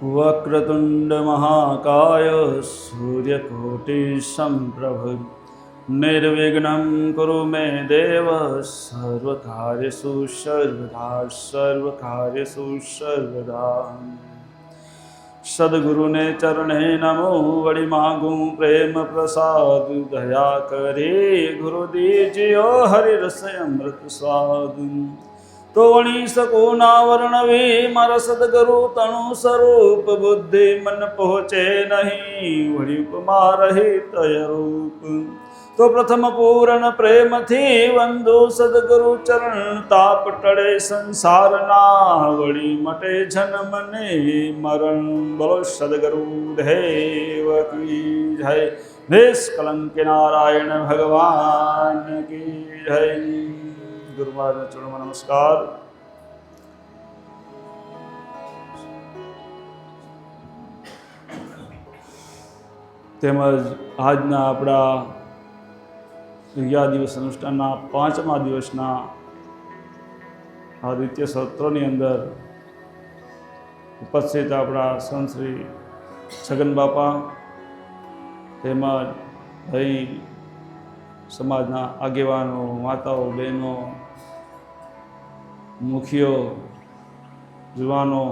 वक्रतुंड महाकाय सूर्यकोटि संप्रभ निर्विघ्नं कुरु मे देव सर्वकार्येषु सर्वदा। सद्गुरु ने चरणे नमो वड़ी मांगू प्रेम प्रसाद दया करे गुरु दीजियो हरि रस अमृत स्वाद। तो वणी सको ना वर्णवे मारा सदगुरु तणु स्वरूप बुद्धि मन पहुँचे नहीं वही उपमा रहे तय रूप। तो प्रथम पूर्ण प्रेम थी वंदो सदगुरु चरण ताप टड़े संसार ना वड़ी मटे जन्म ने मरण। बोलो सदगुरु देव की जय। निष्कलंक नारायण भगवान की जय। गुरु महाराज चरणों में नमस्कार। તેમજ આજના આપણા વિદ્યા દિવસ અનુષ્ઠાનના 5મા દિવસના આ દ્વિતીય સત્રની અંદર ઉપસ્થિત આપણા સંત શ્રી છગન બાપા તેમજ ભાઈ સમાજના આગેવાનો માતાઓ બહેનો મુખીઓ યુવાનો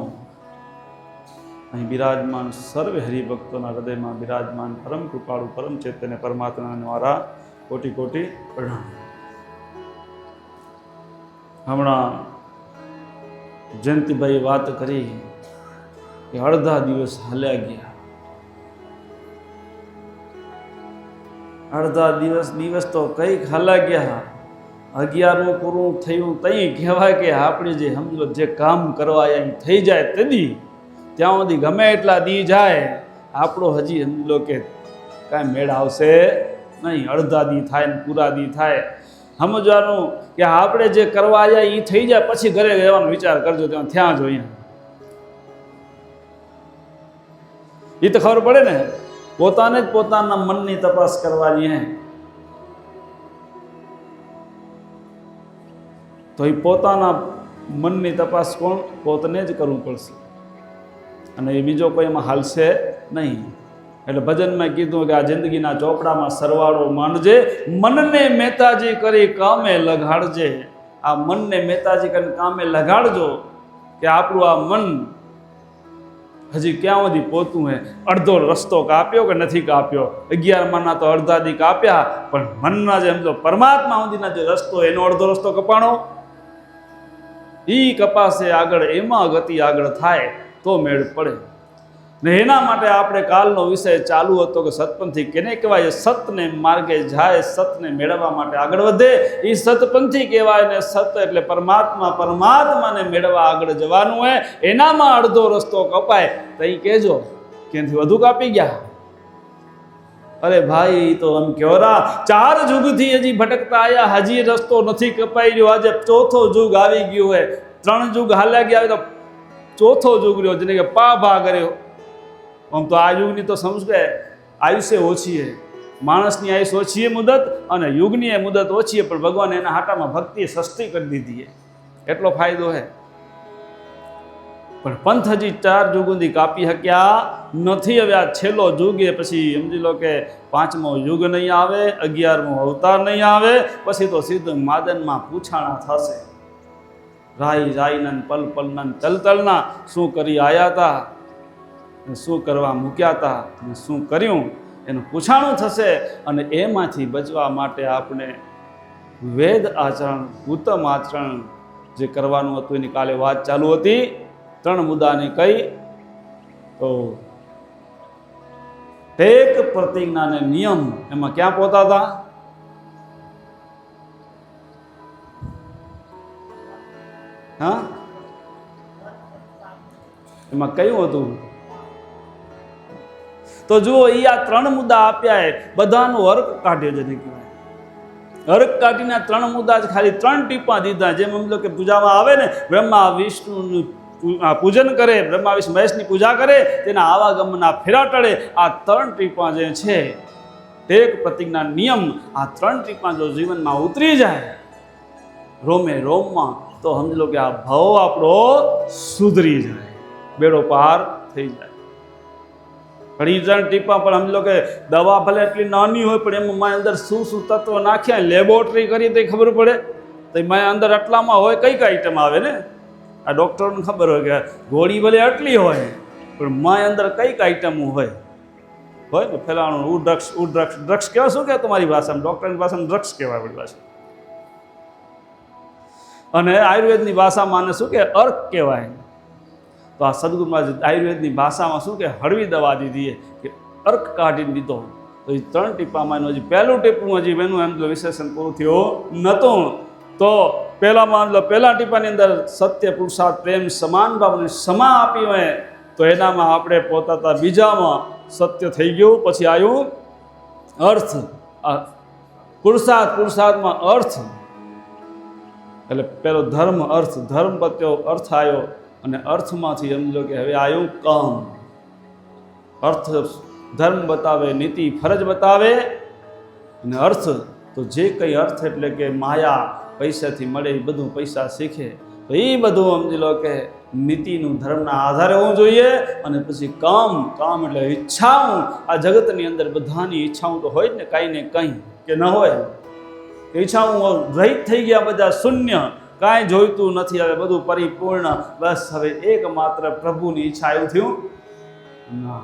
અહીં બિરાજમાન સર્વે હરિભક્તોના હૃદયમાં બિરાજમાન પરમ કૃપાળુ પરમ ચૈતન્ય પરમાત્મા દ્વારા કોટી કોટી પ્રણામ। હમણાં જયંતિભાઈ વાત કરી કે અડધા દિવસ હાલ્યા ગયા। અડધા દિવસ તો કંઈક હાલ્યા ગયા। 11મું પૂરું થયું તઈ કહેવાય કે આપણે જે સમજો જે કામ કરવા એમ થઈ જાય તેદી ત્યાં સુધી ગમે એટલા દી જાય આપણો હજી સમજી લો કે કાંઈ મેળ આવશે નહીં। અડધા દી થાય ને પૂરા દી થાય સમજવાનું કે આપણે જે કરવા જાય એ થઈ જાય પછી ઘરે જવાનો વિચાર કરજો ત્યાં થયા જ હોય। એ તો ખબર પડે ને પોતાને જ પોતાના મનની તપાસ કરવાની હે તો એ પોતાના મનની તપાસ કોણ પોતાને જ કરવું પડશે અને એ બીજો કોઈ એમાં હાલશે નહીં। એટલે ભજનમાં કીધું કે આ જિંદગીના ચોપડામાં સરવાળો માનજે મનને મહેતાજી કરી કામે લગાડજે। આ મનને મહેતાજી કરીને કામે લગાડજો કે આપણું આ મન હજી ક્યાં સુધી પહોંચવું હે। અડધો રસ્તો કાપ્યો કે નથી કાપ્યો। 11માના તો અડધા દી કાપ્યા પણ મનના જે સમજો પરમાત્મા સુધીના જે રસ્તો એનો અડધો રસ્તો કપાણો એ કપાસે આગળ એમાં ગતિ આગળ થાય તો મેળ પડે ને। એના માટે આપણે કાલનો વિષય ચાલુ હતો કે સતપંથી કેને કહેવાય। સતને માર્ગે જાય સતને મેળવવા માટે આગળ વધે એ સતપંથી કહેવાય ને સત એટલે પરમાત્મા પરમાત્માને મેળવવા આગળ જવાનું હોય। એનામાં અડધો રસ્તો કપાય તો એ કહેજો ક્યાંથી વધુ કાપી ગયા। અરે ભાઈ તો આમ કહેવરા 4 યુગથી હજી ભટકતા આયા હજી રસ્તો નથી કપાઈ રહ્યો। આજે ચોથો યુગ આવી ગયો હોય। 3 યુગ હાલ્યા ગયા તો ચોથો યુગ રહ્યો જેને કે પા ભા કર્યો। આમ તો આ યુગની તો સમજે આયુષ્ય ઓછી છે। માણસની આયુષ ઓછી છે મુદત અને યુગની એ મુદત ઓછી છે પણ ભગવાન એના હાટામાં ભક્તિ સસ્તી કરી દીધી છે એટલો ફાયદો છે। પણ પંથ હજી 4 યુગ સુધી કાપી શક્યા નથી। હવે આ છેલ્લો યુગ એ પછી સમજી લો કે 5મો યુગ નહીં આવે 11મો અવતાર નહીં આવે પછી તો સીધું માદનમાં પૂછાણા થશે। રાઈ રાઈના પલ પલના તલતલના શું કરી આયા હતા શું કરવા મૂક્યા હતા અને શું કર્યું એનું પૂછાણું થશે। અને એમાંથી બચવા માટે આપણે વેદ આચરણ ઉત્તમ આચરણ જે કરવાનું હતું એની કાલે વાત ચાલુ હતી। 3 મુદ્દાની કઈ તો ટેક પ્રતિજ્ઞા ને નિયમ એમાં ક્યાં પહોંચતા હતા। હા એમાં કયું હતું તો જુઓ એ આ 3 મુદ્દા આપ્યા એ બધાનો અર્ક કાઢ્યો જેને કહેવાય। અર્ક કાઢીને 3 મુદ્દા જ ખાલી 3 ટીપા દીધા। જેમ સમજો કે પૂજામાં આવે ને બ્રહ્મા વિષ્ણુનું પૂજન કરે બ્રહ્મા વિષ્ણુ મહેશની પૂજા કરે તેના આવાગમનના ફેરા ટળે। આ 3 ટીપા જે છે ટેક પ્રતિજ્ઞા નિયમ આ 3 ટીપા જો જીવનમાં ઉતરી જાય રોમે રોમમાં તો સમજ લો કે આ ભાવ આપણો સુધરી જાય, બેડો પાર થઈ થઈ જાય. ઘણી જણ ટીપા પણ સમજો કે દવા ભલે એટલી નાની હોય પણ એમાં મારી અંદર શું શું તત્વો નાખ્યા લેબોરેટરી કરી તો ખબર પડે તો મારી અંદર આટલામાં હોય કઈ આઈટમ આવે ને. આ ડૉક્ટરને ખબર હોય કે ગોળી ભલે આટલી હોય પણ મારી અંદર કઈ આઈટમો હોય ને. ફેલાણું ડ્રગ્સ કહેવાય. શું કહેવાય તમારી ભાષામાં? ડૉક્ટરની ભાષામાં ડ્રગ્સ કહેવાય આપણી ભાષા. અને આયુર્વેદની ભાષામાં આને શું કે અર્ક કહેવાય. તો આ સદગુરુમાં આયુર્વેદની ભાષામાં શું કે હળવી દવા દીધી કે અર્ક કાઢીને દીધો. તો એ 3 ટીપામાં હજી પહેલું ટીપું હજી એનું એમ વિશેષણ પૂરું થયું નહોતું. તો પહેલામાં પહેલા ટીપાની અંદર સત્ય, પુરુષાર્થ, પ્રેમ, સમાન ભાવની સમા આપી હોય તો એનામાં આપણે પોતાતા બીજામાં સત્ય થઈ ગયું. પછી આવ્યું અર્થ, પુરુષાર્થમાં અર્થ એટલે પેલો ધર્મ, અર્થ, ધર્મ પત્યો અર્થ આવ્યો અને અર્થમાંથી સમજો કે હવે આવ્યું કામ. અર્થ ધર્મ બતાવે, નીતિ ફરજ બતાવે અને અર્થ તો જે કંઈ અર્થ એટલે કે માયા પૈસાથી મળે એ બધું પૈસા શીખે તો એ બધું સમજી લો કે નીતિનું ધર્મના આધારે હોવું જોઈએ. અને પછી કામ એટલે ઈચ્છાઓ. આ જગતની અંદર બધાની ઈચ્છાઓ તો હોય જ ને કાંઈ ને કંઈ, કે ન હોય? ઈચ્છાઓ રહિત થઈ ગયા, બધા શૂન્ય, કાંઈ જોઈતું નથી, હવે બધું પરિપૂર્ણ. બસ હવે એકમાત્ર પ્રભુની ઈચ્છા એવું થયું ના.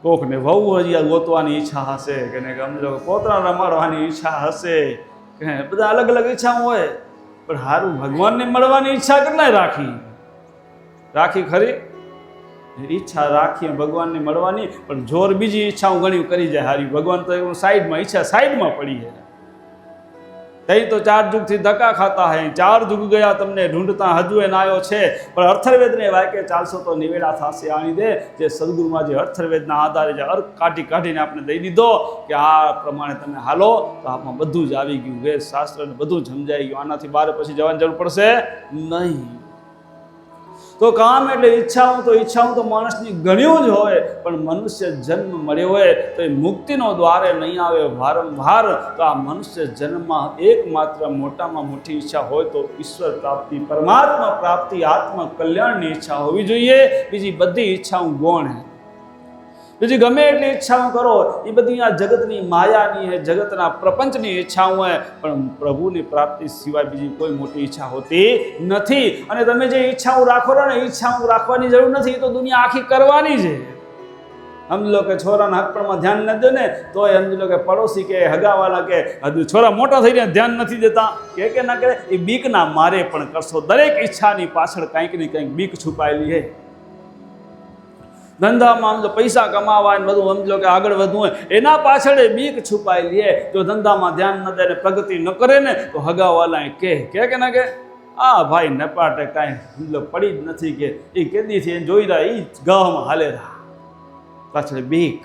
કોકને વહુ હજી ગોતવાની ઈચ્છા હશે, કે સમજો પોતરા રમાડવાની ઈચ્છા હશે, કે બધા અલગ અલગ ઈચ્છાઓ હોય. પણ સારું ભગવાનને મળવાની ઈચ્છા કેટલાય રાખી ખરી? ઈચ્છા રાખી ભગવાનને મળવાની, પણ જોર બીજી ઈચ્છાઓ ઘણી કરી જાય હારી. ભગવાન તો એવું સાઈડમાં, ઈચ્છા સાઈડમાં પડી છે. તઈ તો 4 યુગથી ધક્કા ખાતા હે, 4 યુગ ગયા તમને ઢૂંઢતા હજુ એને આવ્યો છે. પણ અથર્વેદને વાક્ય ચાલશો તો નિવેડા થશે. આણી દે જે સદગુરુમાં જે અથર્વેદના આધારે જે અર્ક કાઢીને આપણે દઈ દીધો કે આ પ્રમાણે તમે હાલો તો આમાં બધું જ આવી ગયું. વેદ શાસ્ત્ર બધું જ સમજાઈ ગયું. આનાથી બહાર પછી જવાની જરૂર પડશે નહીં. તો કામ એટલે ઈચ્છાઓ તો માણસની ઘણી જ હોય, પણ મનુષ્ય જન્મ મળ્યો હોય તો એ મુક્તિનો દ્વારે નહીં આવે વારંવાર. તો આ મનુષ્ય જન્મમાં એકમાત્ર મોટામાં મોટી ઈચ્છા હોય તો ઈશ્વર પ્રાપ્તિ, પરમાત્મા પ્રાપ્તિ, આત્મ કલ્યાણની ઈચ્છા હોવી જોઈએ. બીજી બધી ઈચ્છાઓ ગૌણ છે. બીજી ગમે એટલી ઈચ્છાઓ કરો એ બધી આ જગતની માયાની હે, જગતના પ્રપંચની ઈચ્છાઓ હોય, પણ પ્રભુની પ્રાપ્તિ સિવાય બીજી કોઈ મોટી ઈચ્છા હોતી નથી. અને તમે જે ઈચ્છાઓ રાખો ને, ઈચ્છાઓ રાખવાની જરૂર નથી, તો દુનિયા આખી કરવાની છે. સમજી લો કે છોરાના હકપણમાં ધ્યાન ન દે ને તો સમજી લો કે પડોશી કે હગાવાલા કે હજુ છોરા મોટા થઈ ગયા ધ્યાન નથી દેતા કે ના કરે, એ બીકના મારે પણ કરશો. દરેક ઈચ્છાની પાછળ કંઈક ને કંઈક બીક છુપાયેલી છે. ધંધામાં સમજો પૈસા કમાવા ને બધું સમજો કે આગળ વધવું હોય એના પાછળ બીક છુપાયેલી છે. જો ધંધામાં ધ્યાન ન દે ને પ્રગતિ ન કરે ને તો હગાવાલા કે ના કે આ ભાઈ નપાટે કાંઈ સમજો પડી જ નથી, કે એ કેદીથી જોઈ રહ્યા એ ગામમાં હાલે રહ્યા. પાછળ બીક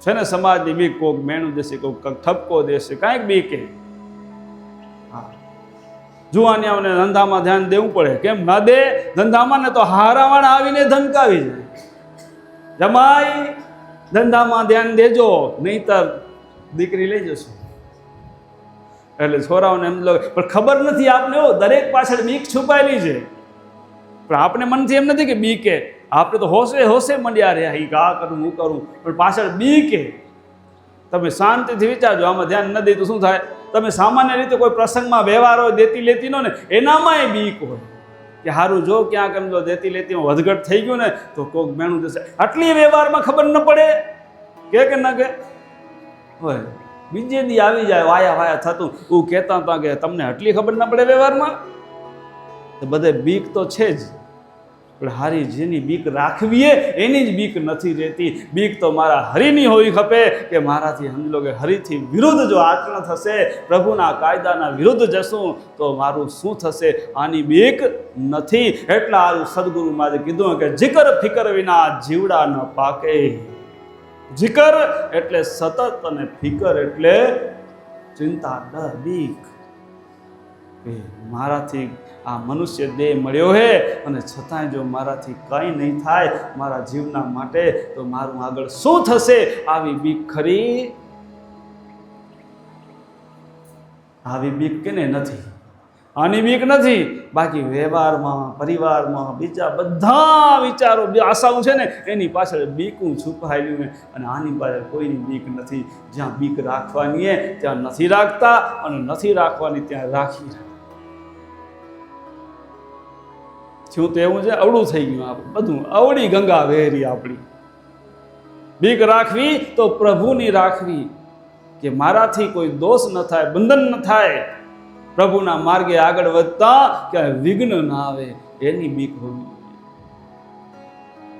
છે ને, સમાજની બીક. કોઈક મેણું દેશે, કોઈક ઠપકો દેશે, કાંઈક બીક. હા, જુવાનિયાઓને ધંધામાં ધ્યાન દેવું પડે. કેમ ના દે? ધંધામાં ને તો હારાવાળા આવીને ધમકાવી જાય, જમાઈ ધંધામાં ધ્યાન દેજો નહીંતર દીકરી લઈ જશો. એટલે છોરાઓને એમ પણ ખબર નથી આપને. દરેક પાછળ બીક છુપાયેલી છે, પણ આપણે મનથી એમ નથી કે બીકે. આપણે તો હોશે મંડ્યા રહ્યા, એ આ કરું હું કરું, પણ પાછળ બીકે. તમે શાંતિથી વિચારજો, આમાં ધ્યાન ન દે તો શું થાય? તમે સામાન્ય રીતે કોઈ પ્રસંગમાં વ્યવહાર હોય દેતી લેતી નો ને એનામાં એ બીક હોય કે સારું જો ક્યાંક એમ જો દેતી લેતીમાં વધઘટ થઈ ગયું ને તો કોઈક મેણું દેશે. આટલી વ્યવહારમાં ખબર ન પડે કે ન કે હોય. બીજે દી આવી જાય વાયા થતું એવું કહેતા હતા કે તમને આટલી ખબર ન પડે વ્યવહારમાં. તો બધે બીક તો છે જ, પણ હારી જેની બીક રાખવીએ એની જ બીક નથી રહેતી. બીક તો મારા હરિની હોવી ખપે કે મારાથી સમજો કે હરિથી વિરુદ્ધ જો આચરણ થશે, પ્રભુના કાયદાના વિરુદ્ધ જશું તો મારું શું થશે? આની બીક નથી. એટલા હારું સદગુરુમાં કીધું કે જીકર ફિકર વિના જીવડા ન પાકે. જીકર એટલે સતત અને ફિકર એટલે ચિંતા, ડર, બીક. મારાથી આ મનુષ્ય દેહ મળ્યો હે અને છતાંય જો મારાથી કંઈ નહીં થાય મારા જીવના માટે તો મારું આગળ શું થશે? આવી બીક ખરી? આવી બીક કેને નથી? આની બીક નથી, બાકી વ્યવહારમાં, પરિવારમાં, બીજા બધા વિચારો, આશાઓ છે ને એની પાછળ બીકું છુપાયેલું છે, અને આની પાછળ કોઈની બીક નથી. જ્યાં બીક રાખવાની છે ત્યાં નથી રાખતા, અને નથી રાખવાની ત્યાં રાખી. શું તો એવું છે, અવળું થઈ ગયું આપણે બધું, અવળી ગંગા વહેરી આપણી. બીક રાખવી તો પ્રભુની રાખવી, કે મારાથી કોઈ દોષ ન થાય, બંધન ન થાય, પ્રભુના માર્ગે આગળ વધતા ક્યાંય વિઘ્ન ના આવે, એની બીક હોવી.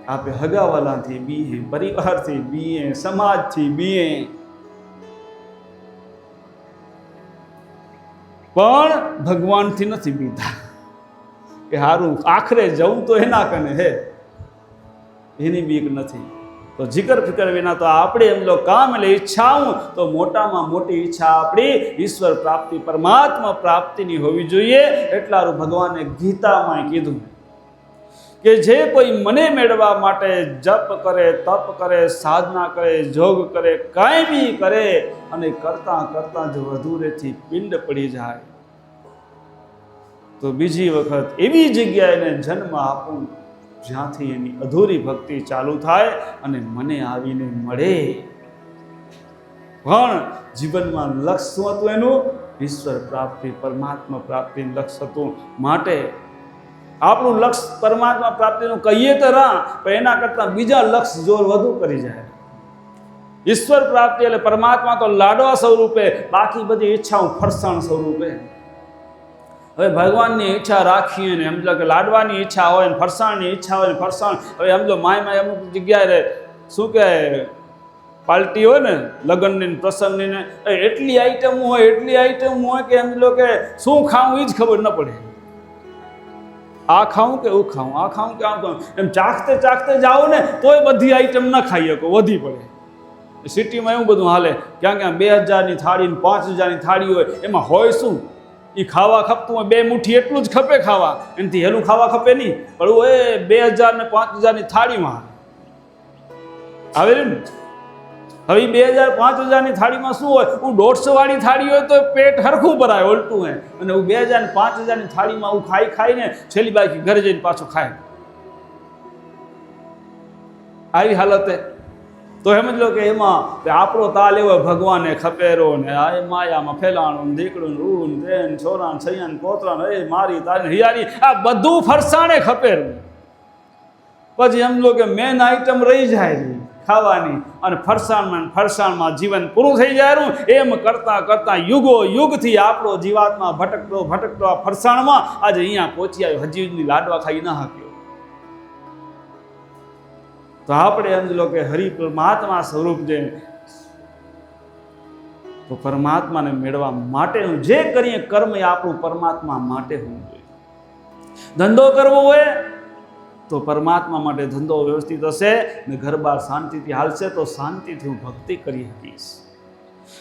આપણે હગાવાલાથી બીએ, પરિવારથી બીએ, સમાજથી બીએ, પણ ભગવાનથી નથી બીતા કે હારું આખરે જવું તો એના કને હે, એની બીક નથી. તો જીકર ફિકર વિના તો આપણે એમ લો કામ એટલે ઈચ્છાઓ તો મોટામાં મોટી ઈચ્છા આપણી ઈશ્વર પ્રાપ્તિ, પરમાત્મા પ્રાપ્તિની હોવી જોઈએ. એટલારું ભગવાને ગીતામાં કીધું કે જે કોઈ મને મેળવવા માટે જપ કરે, તપ કરે, સાધના કરે, જોગ કરે, કાંઈ બી કરે, અને કરતાં કરતાં જો વધુરેથી પિંડ પડી જાય તો બીજી વખત એવી જગ્યાએ જન્મ આપું જ્યાંથી એની અધૂરી ભક્તિ ચાલુ થાય અને મને આવીને મળે. પણ જીવનમાં લક્ષ્ય શું હતું એનું? ઈશ્વર પ્રાપ્તિ, પરમાત્મા પ્રાપ્તિનું લક્ષ્ય હતું. માટે આપણું લક્ષ્ય પરમાત્મા પ્રાપ્તિનું કહીએ તો પણ એના કરતાં બીજા લક્ષ્ય જોર વધુ કરી જાય. ઈશ્વર પ્રાપ્તિ એટલે પરમાત્મા તો લાડવા સ્વરૂપે, બાકી બધી ઈચ્છાઓ ફરસાણ સ્વરૂપે. હવે ભગવાનની ઈચ્છા રાખીએ ને સમજો કે લાડવાની ઈચ્છા હોય ને ફરસાણની ઈચ્છા હોય ને ફરસાણ. હવે સમજો માય અમુક જગ્યાએ શું કે પાર્ટી હોય ને લગ્નની પ્રસંગની ને એટલી આઈટમ હોય કે સમજો કે શું ખાવું એ જ ખબર ન પડે. આ ખાવું કે એવું ખાવું, આ ખાવું કે આમ ખાવું, એમ ચાખતે ચાખતે જાઓ ને તોય બધી આઈટમ ન ખાઈ શકો, વધી પડે. સિટીમાં એવું બધું હાલે, ક્યાં 2000ની થાળી, 5000ની થાળી હોય, એમાં હોય શું? એ ખાવા ખપતું હોય 2 મુઠ્ઠી એટલું જ ખપે ખાવા, એનાથી હેલું ખાવા ખપે નહીં. પણ એ 2000 ને 5000ની થાળીમાં આવે ને. હવે 2000-5000ની થાળીમાં શું હોય? હું 150 વાળી થાળી હોય તો પેટ હરખું ભરાય, ઓલટું હે. અને હું 2000 ને 5000ની થાળીમાં હું ખાઈને છેલ્લી બાકી ઘરે જઈને પાછું ખાય. આવી હાલત તો સમજ લો કે એમાં આપણો તાલ એવો ભગવાને ખપેરો ને આ માયામાં ફેલાણું, દીકડું, રૂન, દેન, છોરાન, છૈયાન, પોતરાન, એ મારી તારી હિયારી, આ બધું ફરસાણે ખપેરું. પછી એમ લો કે મેન આઈટમ રહી જાય ખાવાની, અને ફરસાણમાં જીવન પૂરું થઈ જાય. એમ કરતાં કરતાં યુગો યુગથી આપણો જીવાત્મા ભટકતો આ ફરસાણમાં આજે અહીંયા પહોંચી આવ્યો. હજી લાડવા ખાઈ ના હાક્યો. તો આપણે એમ લો કે હરિ પરમાત્મા સ્વરૂપ છે, તો પરમાત્માને મેળવવા માટેનું જે કરીએ કર્મ એ આપણું પરમાત્મા માટે હોવું જોઈએ. ધંધો કરવો હોય તો પરમાત્મા માટે ધંધો વ્યવસ્થિત હશે ને ઘર-બાર શાંતિથી હાલશે તો શાંતિથી હું ભક્તિ કરી શકીશ.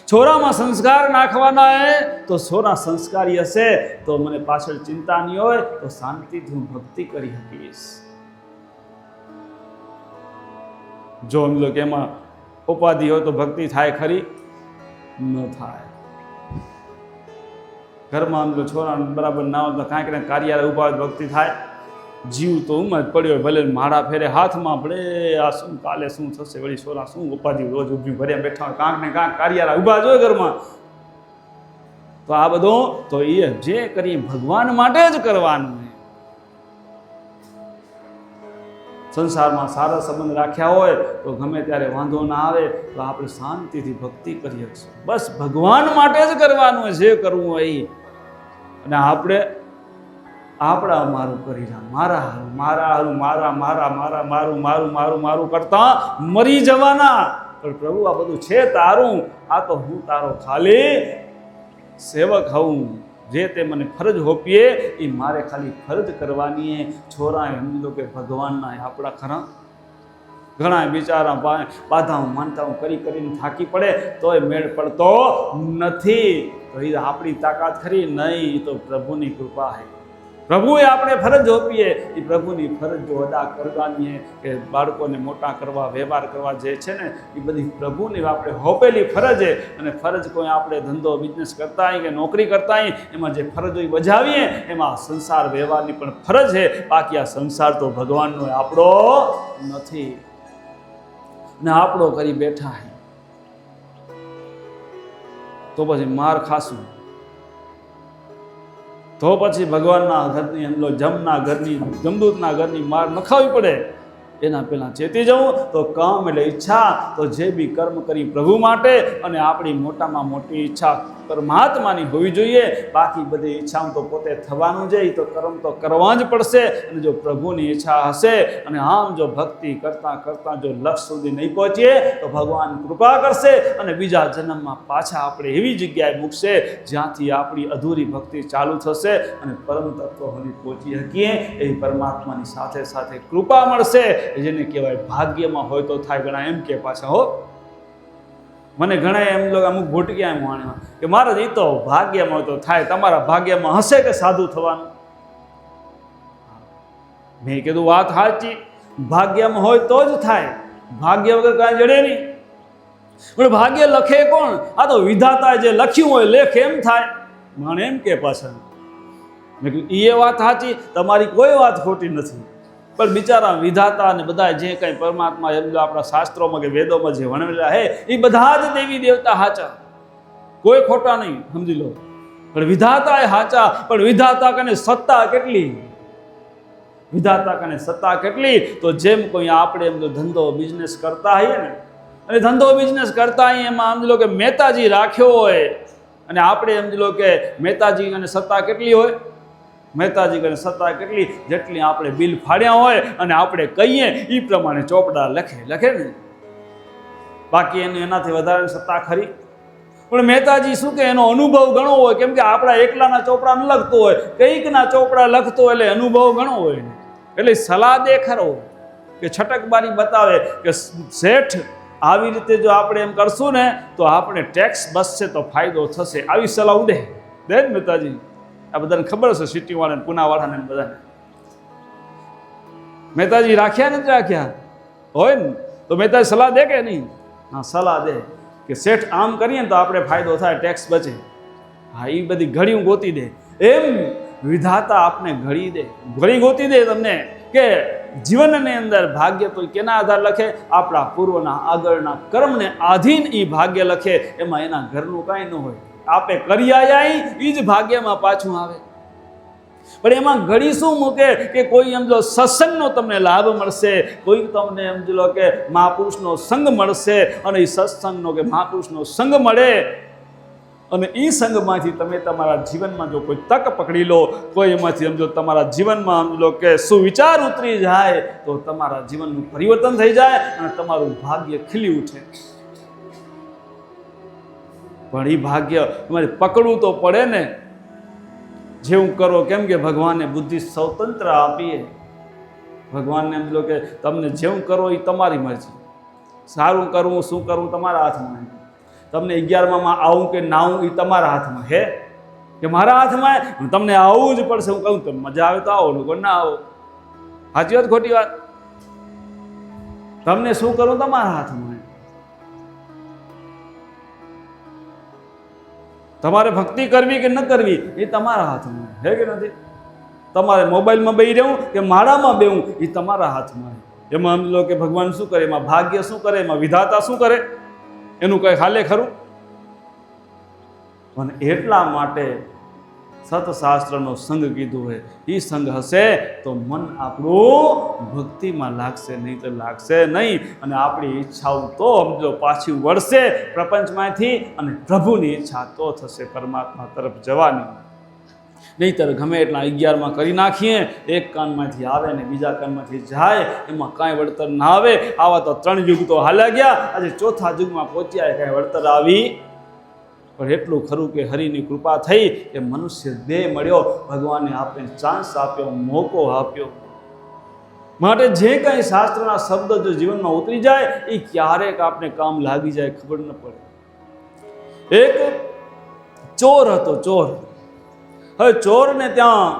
છોરામાં સંસ્કાર નાખવાના હે તો છોરા સંસ્કારી હશે તો મને પાછળ ચિંતા નહીં હોય, તો શાંતિથી હું ભક્તિ કરી શકીશ. જો એમ લો કે એમાં ઉપાધિ હોય તો ભક્તિ થાય ખરી? ન થાય. ઘરમાં આમ છોરા બરાબર ના હોય તો કાંઈક કાર્યાલય ઉભા ભક્તિ થાય? જીવ તો ઉમ જ પડ્યો, ભલે માળા ફેરે હાથમાં પડે, આ શું કાલે શું થશે, વળી છોરા શું ઉપાધિ રોજ ઊભી ભર્યા બેઠા હોય, કાંક ને કાંક કાર્યાલય ઉભા જોઈએ ઘરમાં. તો આ બધું તો એ જે કરીએ ભગવાન માટે જ કરવાનું. સંસારમાં સારા સંબંધ રાખ્યા હોય તો ગમે ત્યારે વાંધો ના આવે, તો આપણે શાંતિથી ભક્તિ કરી શકશું. બસ ભગવાન માટે જ કરવાનું હોય જે કરવું હોય એ. અને આપણે આપણા મારું કરી રહ્યા, મારું કરતા મરી જવાના. પણ પ્રભુ આ બધું છે તારું, આ તો હું તારો ખાલી સેવક હોઉં. જે તે મને ફરજ હોપીએ એ મારે ખાલી ફરજ કરવાની. છોરા એમ લો કે ભગવાનના આપણા ખરા ઘણા બિચારા બાધાઓ માનતાઓ કરીને થાકી પડે તોય મેળ પડતો નથી. તો એ આપણી તાકાત ખરી નહીં, તો પ્રભુની કૃપા છે. પ્રભુએ આપણે ફરજ આપીએ એ પ્રભુની ફરજો અદા કરવાની કે બાળકોને મોટા કરવા, વ્યવહાર કરવા જે છે ને એ બધી પ્રભુની આપણે હોપેલી ફરજ છે. અને ફરજ કોઈ આપણે ધંધો બિઝનેસ કરતા હોય કે નોકરી કરતા હોય એમાં જે ફરજો બજાવીએ એમાં સંસાર વ્યવહારની પણ ફરજ છે. બાકી આ સંસાર તો ભગવાનનો આપણો નથી ને આપણો કરી બેઠા હે તો પછી માર ખાશું, તો પછી ભગવાનના ઘરની અંદર જમના ઘરની જમદૂતના ઘરની માર ન ખાવી પડે. એના પહેલાં ચેતી જવું તો કામ એટલે ઈચ્છા તો જે બી કર્મ કરી પ્રભુ માટે અને આપણી મોટામાં મોટી ઈચ્છા પરમાત્માની હોવી જોઈએ. બાકી બધી ઈચ્છાઓ તો પોતે થવાનું છે, એ તો કર્મ તો કરવા જ પડશે. અને જો પ્રભુની ઈચ્છા હશે અને આમ જો ભક્તિ કરતાં કરતાં જો લક્ષ્ય સુધી નહીં પહોંચીએ તો ભગવાન કૃપા કરશે અને બીજા જન્મમાં પાછા આપણે એવી જગ્યાએ મૂકશે જ્યાંથી આપણી અધૂરી ભક્તિ ચાલુ થશે અને પરમ તત્વ સુધી પહોંચી શકીએ. એ પરમાત્માની સાથે સાથે કૃપા મળશે, જેને કહેવાય ભાગ્યમાં હોય તો થાય. ઘણા એમ કે પાછા હો મને ઘણા એમ લોકો અમુક ભૂટક્યા એમ માણ્યા કે મહારાજ એ તો ભાગ્યમાં હોય તો થાય. તમારા ભાગ્યમાં હશે કે સાધુ થવાનું? મેં કીધું વાત સાચી, ભાગ્યમાં હોય તો જ થાય, ભાગ્ય વગર કાંઈ જડે નહીં. પણ ભાગ્ય લખે કોણ? આ તો વિધાતા જે લખ્યું હોય લેખ એમ થાય. મને એમ કે પાછા મેં કીધું એ વાત સાચી, તમારી કોઈ વાત ખોટી નથી. પણ બિચારા વિધાતા અને બધા જે કંઈ પરમાત્મા એમ આપણા શાસ્ત્રોમાં કે વેદોમાં જે વર્ણવેલા હે એ બધા જ દેવી દેવતા સાચા, કોઈ ખોટા નહીં, સમજી લો. પણ વિધાતા એ સાચા, પણ વિધાતા કને સત્તા કેટલી? વિધાતા કને સત્તા કેટલી? તો જેમ કોઈ આપણે એમ ધંધો બિઝનેસ કરતા હોઈએ ને, અને ધંધો બિઝનેસ કરતા હોય એમાં સમજી લો કે મહેતાજી રાખ્યો હોય અને આપણે સમજી લો કે મહેતાજી અને સત્તા કેટલી હોય? મહેતાજી કરીને સત્તા કેટલી? જેટલી આપણે બિલ ફાડ્યા હોય અને આપણે કહીએ એ પ્રમાણે ચોપડા લખે ને. બાકી એનાથી વધારે સત્તા ખરી? પણ મહેતાજી શું કે એનો અનુભવ ઘણો હોય, કેમ કે આપણા એકલાના ચોપડા ન લખતો હોય, કંઈકના ચોપડા લખતો હોય એટલે અનુભવ ઘણો હોય ને. એટલે સલાહ દે ખરો કે છટકબારી બતાવે કે શેઠ આવી રીતે જો આપણે એમ કરશું ને તો આપણે ટેક્સ બચશે તો ફાયદો થશે. આવી સલાહ દે ને મહેતાજી. આ બધાને ખબર હશે, સિટીવાળાને પૂનાવાળાને બધાને. મહેતાજી રાખ્યા નથી રાખ્યા હોય ને તો મહેતાજી સલાહ દે કે નહીં? હા, સલાહ દે કે શેઠ આમ કરીએ ને તો આપણે ફાયદો થાય, ટેક્સ બચે. હા, એ બધી ઘડીઓ ગોતી દે. એમ વિધાતા આપને ઘડી ગોતી દે તમને કે જીવનની અંદર ભાગ્ય તો કેના આધાર લખે? આપણા પૂર્વના આગળના કર્મને આધીન એ ભાગ્ય લખે. એમાં એના ઘરનું કાંઈ ન હોય. આપે કરી આયા એ જ ભાગ્યમાં પાછું આવે. પણ એમાં ઘડી શું મૂકે કે કોઈ એમ જો સત્સંગનો તમને લાભ મળશે, કોઈ તમને એમ જો કે મહાપુરુષનો સંગ મળશે અને એ સત્સંગનો કે મહાપુરુષનો સંગ મળે અને એ સંગમાંથી તમે તમારા જીવનમાં જો કોઈ તક પકડી લો, કોઈ એમાંથી સમજો તમારા જીવનમાં સમજો કે સુવિચાર ઉતરી જાય તો તમારા જીવનનું પરિવર્તન થઈ જાય અને તમારું ભાગ્ય ખીલી ઉઠે. પણ એ ભાગ્ય તમારે પકડવું તો પડે ને. જેવું કરો, કેમ કે ભગવાને બુદ્ધિ સ્વતંત્ર આપીએ. ભગવાનને એમ લો કે તમને જેવું કરો એ તમારી મરજી. સારું કરવું શું કરવું તમારા હાથમાં. તમને 11માં આવું કે ના આવું એ તમારા હાથમાં હે કે મારા હાથમાં? તમને આવવું જ પડશે. હું કહું તો મજા આવે તો આવો, લોકો ના આવો. સાચી વાત ખોટી વાત? તમને શું કરવું તમારા હાથમાં. તમારે ભક્તિ કરવી કે ન કરવી એ તમારા હાથમાં હે કે નથી? તમારે મોબાઈલમાં બેહી રહેવું કે માળામાં બેહવું એ તમારા હાથમાં. એમાં સમજો કે ભગવાન શું કરે, એમાં ભાગ્ય શું કરે, એમાં વિધાતા શું કરે, એનું કંઈ હાલે ખરું? અને એટલા માટે સતશાસ્ત્રનો સંગ કીધું હોય. એ સંગ હશે તો મન આપણું ભક્તિમાં લાગશે, નહીં તો લાગશે નહીં. અને આપણી ઈચ્છાઓ તો સમજો પાછી વળશે પ્રપંચમાંથી અને પ્રભુની ઈચ્છા તો થશે પરમાત્મા તરફ જવાની. નહીંતર ગમે એટલા 11માં કરી નાખીએ, એક કાનમાંથી આવે ને બીજા કાનમાંથી જાય, એમાં કાંઈ વળતર ના આવે. આવા તો 3 યુગ તો હાલ્યા ગયા, આજે 4થા યુગમાં પહોંચ્યા, કાંઈ વળતર આવી. પણ એટલું ખરું કે હરિની કૃપા થઈ કે મનુષ્ય દેહ મળ્યો, ભગવાને આપણે ચાન્સ આપ્યો, મોકો આપ્યો. માટે જે કંઈ શાસ્ત્રના શબ્દ જો જીવનમાં ઉતરી જાય એ ક્યારેક આપણે કામ લાગી જાય, ખબર ન પડે. એક ચોર હતો, ચોર. હવે ચોરને ત્યાં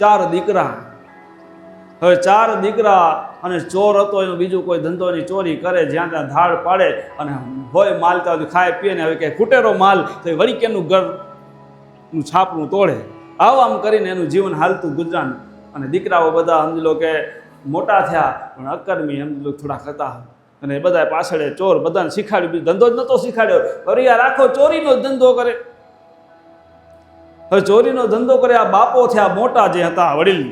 4 દીકરા. હવે 4 દીકરા અને ચોર હતો, એનો બીજું કોઈ ધંધોની ચોરી કરે, જ્યાં ત્યાં ધાડ પાડે અને હોય માલતા ખાય પીએ ને હવે કે ખૂટેરો માલ તો વળી કેનું ઘરનું છાપરું તોડે. આમ કરીને એનું જીવન હાલતું ગુજરાન. અને દીકરાઓ બધા સમજી લો કે મોટા થયા પણ અકર્મી સમજી લો થોડા હતા. અને એ બધા પાછળ ચોર બધાને શીખાડ્યું, ધંધો જ નહોતો શીખાડ્યો. અરે યાર આખો ચોરીનો જ ધંધો કરે. હવે ચોરીનો ધંધો કરે. આ બાપો થયા મોટા જે હતા વડીલ,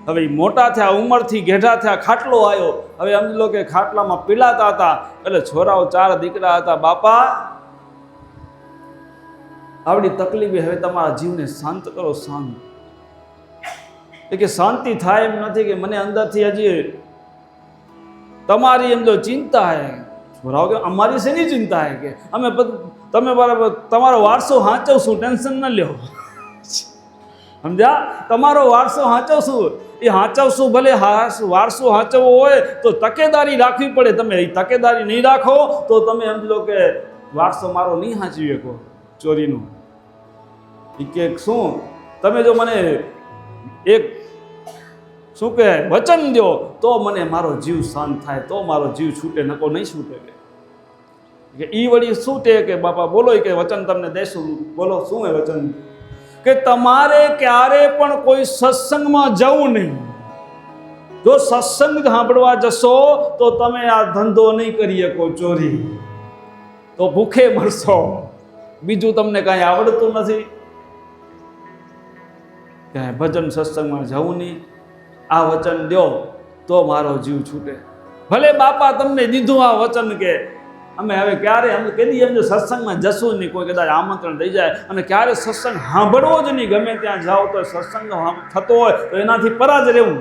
હવે મોટા થયા, ઉંમરથી ઘેઢા થયા, ખાટલો આવ્યો. હવે સમજી લો કે ખાટલામાં પીલાતા હતા. એટલે છોરાઓ 4 દીકરા હતા. બાપા આવડી તકલીફ, હવે તમારા જીવને શાંત કરો, શાંત. એ કે શાંતિ થાય એમ નથી કે મને અંદરથી હજી તમારી એમ જો ચિંતા હે. છોરાઓ કે અમારી શેની ચિંતા હે કે અમે તમે બરાબર તમારો વારસો હાંચવશું, ટેન્શન ન લ્યો. સમજ્યા? તમારો વારસો હાંચવશું. એ હાંચવશું, ભલે વારસો હાંચવવો હોય તો તકેદારી રાખવી પડે. તમે એ તકેદારી નહીં રાખો તો તમે સમજી લો કે વારસો મારો નહીં હાંચવી શકો ચોરીનો. એ કે શું તમે જો મને એક શું કે વચન દો તો મને મારો જીવ શાંત થાય, તો મારો જીવ છૂટે, નકો નહીં છૂટે. કે ઈ વળી શું તે કે બાપા બોલો કે વચન તમને દેશું. બોલો શું એ વચન? કે તમારે ક્યારે પણ કોઈ સત્સંગમાં જવું નહીં. જો સત્સંગ સાંભળવા જશો તો તમે આ ધંધો નહીં કરી શકો, ચોરી, તો ભૂખે મરશો. બીજું તમને કાંઈ આવડતું નથી. ક્યાંય ભજન સત્સંગમાં જવું નહીં. આ વચન દો તો મારો જીવ છૂટે. ભલે બાપા તમને દીધું આ વચન કે અમે હવે ક્યારે અમે કદી એમ જો સત્સંગમાં જશું નહીં, કોઈ કદાચ આમંત્રણ થઈ જાય અને ક્યારે સત્સંગ સાંભળવો જ નહીં, ગમે ત્યાં જાઓ તો સત્સંગ થતો હોય તો એનાથી પરા જ રહેવું.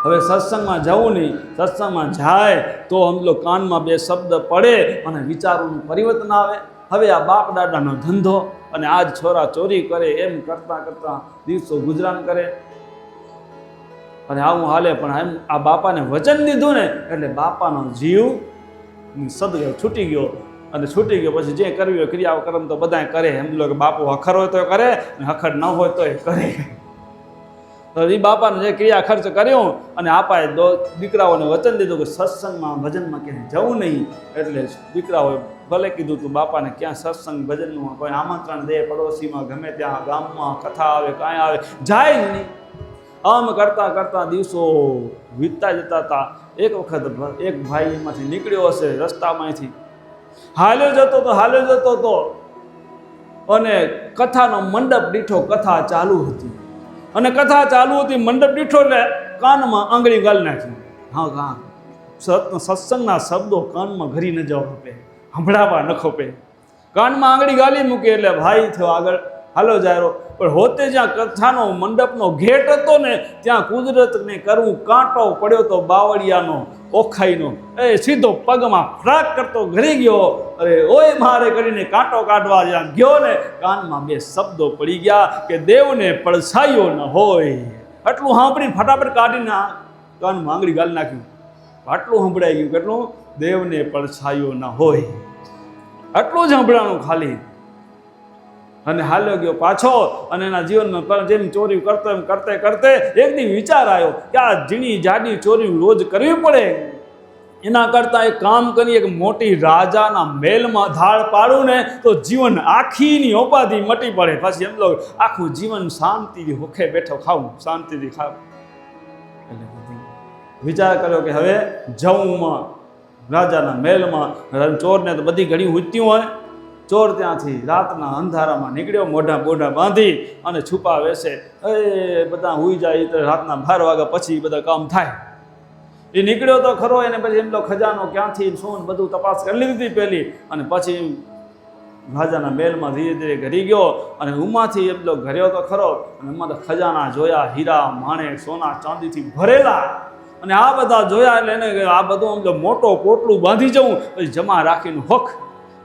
હવે સત્સંગમાં જવું નહીં. સત્સંગમાં જાય તો સમજો કાનમાં 2 શબ્દ પડે અને વિચારોનું પરિવર્તન આવે. હવે આ બાપ દાદાનો ધંધો અને આજ છોરા ચોરી કરે, એમ કરતાં કરતાં દિવસો ગુજરાન કરે અને આવું હાલે. પણ એમ આ બાપાને વચન દીધું ને એટલે બાપાનો જીવ સદગયો છૂટી ગયો. અને છૂટી ગયો પછી જે કરવી હોય ક્રિયાઓ કર્મ તો બધા કરે. એમ લો કે બાપુ હખર હોય તો કરે, હખર ન હોય તો એ કરે. તો એ બાપાને જે ક્રિયા ખર્ચ કર્યો અને આપાએ દીકરાઓને વચન દીધું કે સત્સંગમાં ભજનમાં ક્યાંય જવું નહીં. એટલે દીકરાઓએ ભલે કીધું તું બાપાને ક્યાં સત્સંગ ભજનમાં કોઈ આમંત્રણ દે, પડોશીમાં ગમે ત્યાં ગામમાં કથા આવે કાંઈ આવે, જાય જ નહીં. આમ કરતાં કરતાં દિવસો વીતતા જતા હતા. એક વખત એક ભાઈ એમાંથી નીકળ્યો હશે રસ્તામાંથી, હાલ્યો જતો હતો અને કથાનો મંડપ દીઠો કથા ચાલુ હતી. અને કથા ચાલુ હતી, મંડપ દીઠો એટલે કાનમાં આંગળી ગાલ નાખી. હા, સત્સંગના શબ્દો કાનમાં ઘરી ન જવા આપે, સંભળાવા ન ખપે. કાનમાં આંગળી ગાલી મૂકી એટલે ભાઈ થયો આગળ હાલો જાય. પણ હોતે જ્યાં કથાનો મંડપનો ગેટ હતો ને ત્યાં કુદરતને કરવું કાંટો પડ્યો તો બાવળિયાનો, ઓખાઈનો. એ સીધો પગમાં ફ્રાક કરતો ઘરી ગયો. અરે ઓય મારે કરીને કાંટો કાઢવા જ્યાં ગયો ને કાનમાં 2 શબ્દો પડી ગયા કે દેવને પડછાયો ન હોય. આટલું સાંભળી ફટાફટ કાઢીને કાનમાં આંગળી ગાલી નાખ્યું. આટલું સંભળાઈ ગયું, કેટલું? દેવને પડછાયો ન હોય. આટલું જ સંભળાણું ખાલી. અને હાલ્યો ગયો પાછો. અને એના જીવનમાં જેમ ચોરી કરતો એમ કરતે કરતે એક દી વિચાર આવ્યો કે આ ઝીણી જાડી ચોરી રોજ કરવી પડે, એના કરતાં એક કામ કરીએ કે મોટી રાજાના મહેલમાં ધાડ પાડું ને તો જીવન આખીની ઉપાધિ મટી પડે. પછી એમ લો આખું જીવન શાંતિથી હોખે બેઠો ખાવું, શાંતિથી ખાવું. એટલે વિચાર કર્યો કે હવે જઉંમાં રાજાના મહેલમાં. ચોરને તો બધી ઘડી ઉઠતી હોય. ચોર ત્યાંથી રાતના અંધારામાં નીકળ્યો, મોઢા બોઢા બાંધી અને છુપા વેસે. એ બધા હુઈ જાય તો રાતના 12 વાગ્યા પછી બધા કામ થાય. એ નીકળ્યો તો ખરો. એને પછી એમ તો ખજાનો ક્યાંથી શું બધું તપાસ કરી લીધી પહેલી. અને પછી રાજાના મહેલમાં ધીરે ધીરે ઘરી ગયો અને ઉમાંથી એમ તો ઘર્યો તો ખરો. અને એમાં તો ખજાના જોયા, હીરા માણેક સોના ચાંદીથી ભરેલા. અને આ બધા જોયા એટલે એને આ બધું આમ તો મોટો પોટલું બાંધી જવું, પછી જમા રાખીને હોખ.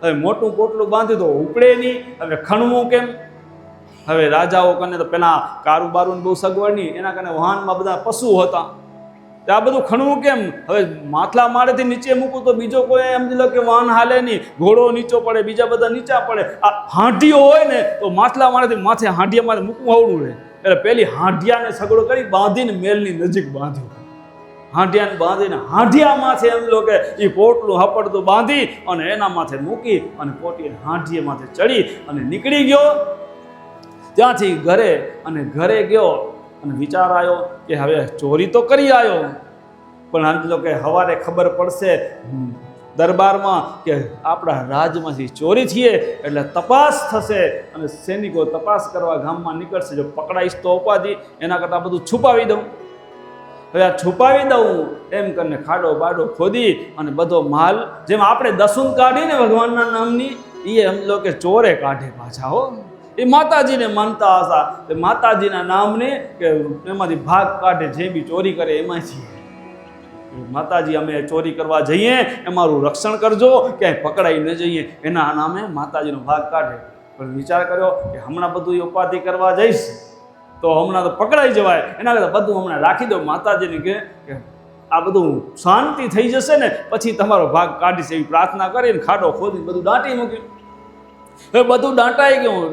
હવે મોટું પોટલું બાંધ્યું તો ઉપડે નહીં. હવે ખણવું કેમ? હવે રાજાઓ કને તો પેલા કારુબારું બહુ સગવડ નહીં, એના કને વાહનમાં બધા પશુ હતા. આ બધું ખણવું કેમ? હવે માથલા માળેથી નીચે મૂકું તો બીજો કોઈ સમજી લો કે વાહન હાલે નહીં, ઘોડો નીચો પડે, બીજા બધા નીચા પડે. આ હાંડીઓ હોય ને તો માથલા માળેથી માથે હાંડિયામાં મૂકવું આવડું રહે. એટલે પેલી હાંઢિયાને સગડો કરી બાંધીને મેલની નજીક બાંધ્યો. હાંઢિયાને બાંધીને હાંઢિયા માથે એમ લો કે એ પોટલું હપડતું બાંધી અને એના માથે મૂકી અને પોટી હાંઢીએ માથે ચડી અને નીકળી ગયો. ત્યાંથી ઘરે ગયો અને વિચાર આવ્યો કે હવે ચોરી તો કરી આવ્યો, પણ આમ લો કે સવારે ખબર પડશે દરબારમાં કે આપણા રાજમાંથી ચોરી થઈએ એટલે તપાસ થશે અને સૈનિકો તપાસ કરવા ગામમાં નીકળશે. જો પકડાઈશ તો ઉપાધિ, એના કરતાં બધું છુપાવી દઉં. હવે આ છુપાવી દઉં એમ કરીને ખાડો બાડો ખોદી અને બધો માલ જેમ આપણે દસુન કાઢીને ભગવાનના નામની એ એમ લો કે ચોરે કાઢે પાછા. હો, એ માતાજીને માનતા હતા, એ માતાજીના નામને કે એમાંથી ભાગ કાઢે, જે બી ચોરી કરે એમાંથી. માતાજી અમે ચોરી કરવા જઈએ અમારું રક્ષણ કરજો, ક્યાંય પકડાઈ ન જઈએ, એના નામે માતાજીનો ભાગ કાઢે. પણ વિચાર કર્યો કે હમણાં બધું ઉપાધિ કરવા જઈશ તો હમણાં તો પકડાઈ જવાય, એના કરતાં બધું હમણાં રાખી દો. માતાજીને કે આ બધું શાંતિ થઈ જશે ને પછી તમારો ભાગ કાઢીશ એવી પ્રાર્થના કરીને ખાડો ખોદીને બધું દાંટી મૂક્યું. હવે બધું દાંટાઈ ગયું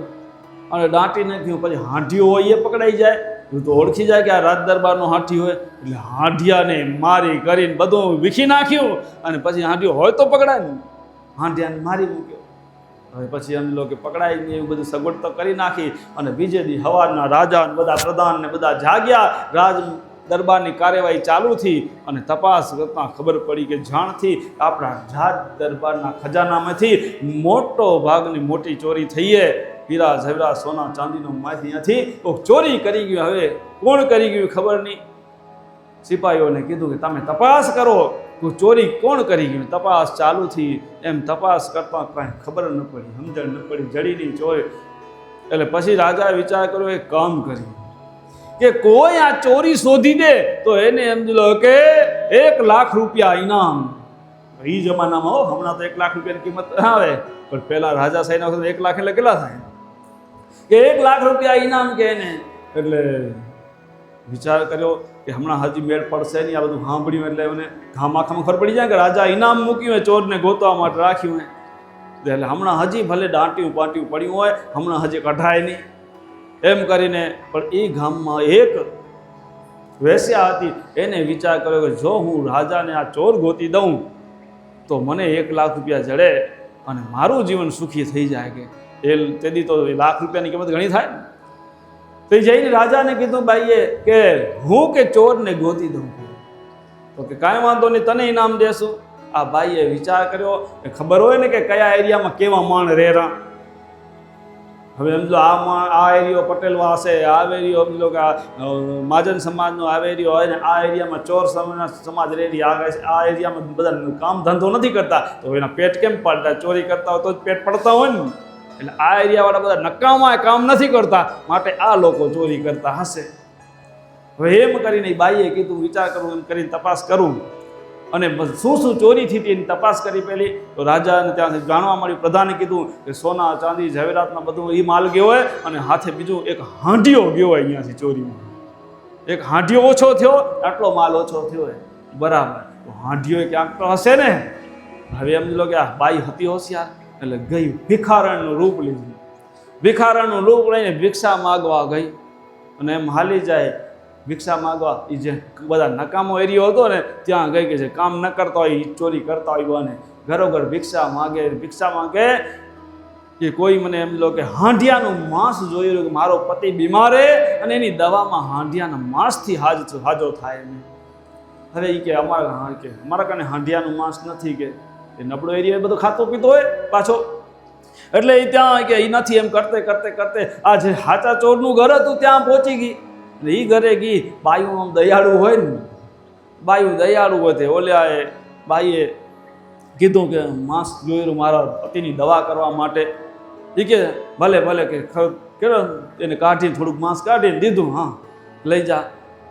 અને દાંટી નાખ્યું. પછી હાંઢીઓ હોય એ પકડાઈ જાય તો ઓળખી જાય કે આ રાજ દરબારનો હાંઠી હોય, એટલે હાંઢિયાને મારી કરીને બધું વીખી નાખ્યું. અને પછી હાંઢીઓ હોય તો પકડાય ને, હાંઢિયાને મારી મૂક્યો. હવે પછી એમ લો કે પકડાય ને એવું બધું સગવડ તો કરી નાખી. અને બીજે દી સવારના રાજા ને બધા પ્રધાન ને બધા જાગ્યા, રાજ દરબારની કાર્યવાહી ચાલુ થઈ અને તપાસ કરતાં ખબર પડી કે જાણથી આપણા રાજ દરબારના ખજાનામાંથી મોટો ભાગની મોટી ચોરી થઈએ. હીરા ઝવેરા સોના ચાંદીનો માંથી ત્યાંથી ચોરી કરી ગયું. હવે કોણ કરી ગયું ખબર નહીં. સિપાહીઓને કીધું કે તમે તપાસ કરો, ચોરી કોણ કરી ગયું. તપાસ ચાલુ થઈ. એમ તપાસ કરતાં કાંઈ ખબર ન પડી, સમજણ ન પડી, જડી નહીં ચોરી. એટલે પછી રાજાએ વિચાર કર્યો એક કામ કર્યું કે કોઈ આ ચોરી શોધી દે તો એને સમજી લો કે 1 લાખ રૂપિયા ઇનામ. એ જમાનામાં હમણાં તો 1 લાખ રૂપિયાની કિંમત આવે, પણ પહેલાં રાજા સાહેબના વખતે 1 લાખ એટલે કેટલા થાય કે 1 લાખ રૂપિયા ઇનામ કે એને. એટલે વિચાર કર્યો કે હમણાં હજી મેળ પડશે નહીં. આ બધું સાંભળ્યું એટલે એને ઘામાખામાં ખબર પડી જાય કે રાજા ઇનામ મૂક્યું હોય, ચોરને ગોતવા માટે રાખ્યું હોય. એટલે હમણાં હજી ભલે દાંટ્યું પાટ્યું પડ્યું હોય, હમણાં હજી કઢાય નહીં એમ કરીને. પણ એ ગામમાં એક વેશ્યા હતી, એને વિચાર કર્યો કે જો હું રાજાને આ ચોર ગોતી દઉં તો મને 1 લાખ રૂપિયા જડે અને મારું જીવન સુખી થઈ જાય. કે તેથી તો 1 લાખ રૂપિયાની કિંમત ઘણી થાય ને. તો જઈને રાજાને કીધું ભાઈએ કે હું કે ચોરને ગોતી દઉં. તો કે કાંઈ વાંધો નહીં, તને ઇનામ દેશું. આ ભાઈએ વિચાર કર્યો કે ખબર હોય ને કે કયા એરિયામાં કેવા માણ રહેરા. હવે સમજો આ એરિયો પટેલવા હશે, આ એરિયો સમજો કે મહાજન સમાજનો આ એરિયો હોય ને આ એરિયામાં ચોર સમાજ રેડી આ એરિયામાં બધા કામ ધંધો નથી કરતા તો એના પેટ કેમ પડતા? ચોરી કરતા હોય તો જ પેટ પડતા હોય ને. એટલે આ એરિયાવાળા બધા નકામા કામ નથી કરતા, માટે આ લોકો ચોરી કરતા હશે. હવે એમ કરીને બાઈએ કીધું વિચાર કરું, એમ કરીને તપાસ કરું અને શું શું ચોરી થઈ હતી એની તપાસ કરી. પહેલી તો રાજાને ત્યાંથી જાણવા મળ્યું, પ્રધાને કીધું કે સોના ચાંદી ઝવેરાતના બધું એ માલ ગયો હોય અને હાથે બીજું એક હાંઢિયો ગયો હોય અહીંયાથી ચોરીમાં. એક હાંઢિયો ઓછો થયો, આટલો માલ ઓછો થયો હોય બરાબર. તો હાંઢિયો ક્યાંક તો હશે ને. હવે એમ લો કે આ બાઈ હતી હોશિયાર, એટલે ગઈ ભિખારણનું રૂપ લીધું. ભિખારણનું રૂપ લઈને ભિક્ષા માગવા ગઈ અને એમ હાલી જાય ભિક્ષા માગવા. એ જે બધા નકામો એરિયો હતો ને ત્યાં ગઈ કે છે કામ ન કરતા હોય, ચોરી કરતા હોય બને ઘરોઘર ભિક્ષા માગે કે કોઈ મને એમ લો કે હાંઢિયાનું માંસ જોયું કે મારો પતિ બીમારે અને એની દવામાં હાંઢિયાના માંસથી હાજો થાય એમ. હવે એ કે અમારા કારણે હાંઢિયાનું માંસ નથી, કે એ નબળો એરિયો બધો ખાતો પીતો હોય પાછો. એટલે એ ત્યાં કે એ નથી એમ કરતે આ જે હાચા ચોરનું ઘર હતું ત્યાં પહોંચી ગઈ. એ ઘરે ગઈ. બાયું આમ દયાળુ હોય ને, બાયું દયાળુ હોય. ઓલ્યાએ બાઈએ કીધું કે માંસ જોયેલું મારા પતિની દવા કરવા માટે. એ કે ભલે કે એને કાઢીને થોડુંક માંસ કાઢીને દીધું. હા લઈ જા.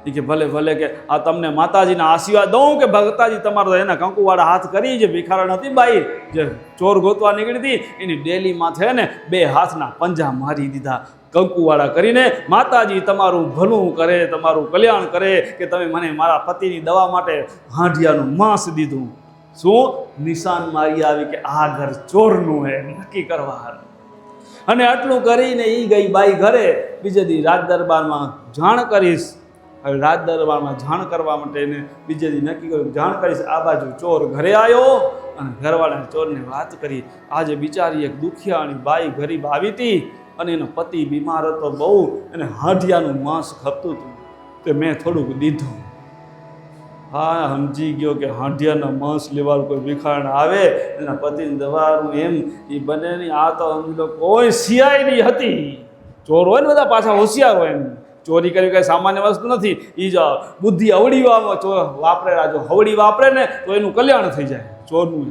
એ કે ભલે કે આ તમને માતાજીના આશીર્વાદ દઉં કે ભગતાજી તમારો એના કંકુવાળા હાથ કરી. જે ભિખારણ હતી બાઈ જે ચોર ગોતવા નીકળી હતી એની ડેલી માથે ને 2 હાથના પંજા મારી દીધા કંકુવાળા કરીને. માતાજી તમારું ભલું કરે, તમારું કલ્યાણ કરે કે તમે મને મારા પતિની દવા માટે હાંઢિયાનું માંસ દીધું. શું નિશાન મારી આવી કે આ ઘર ચોરનું હે નક્કી કરવા. અને આટલું કરીને એ ગઈ બાઈ ઘરે. બીજે દી રાજ દરબારમાં જાણ કરીશ. હવે રાજ દરબારમાં જાણ કરવા માટે એને બીજે દી નક્કી કર્યું જાણ કરીશ. આ બાજુ ચોર ઘરે આવ્યો અને ઘરવાળાને ચોરને વાત કરી. આજે બિચારી એક દુખિયાની બાઈ ગરીબ આવી હતી અને એનો પતિ બીમાર હતો બહુ, એને હાંડિયાનું માંસ ખપતું હતું, તે મેં થોડુંક દીધું. હા, સમજી ગયો કે હાંડિયાના માંસ લેવાનું કોઈ ભિખારણ આવે એના પતિને દવાનું એમ એ બને નહીં. આ તો સમજી લો કોઈ સીઆઈડી હતી. ચોર હોય ને બધા પાછા હોશિયાર હોય એમ. ચોરી કરવી કંઈ સામાન્ય વસ્તુ નથી. એ જ બુદ્ધિ અવળી વાપરે. જો હવળી વાપરે ને તો એનું કલ્યાણ થઈ જાય ચોરનું.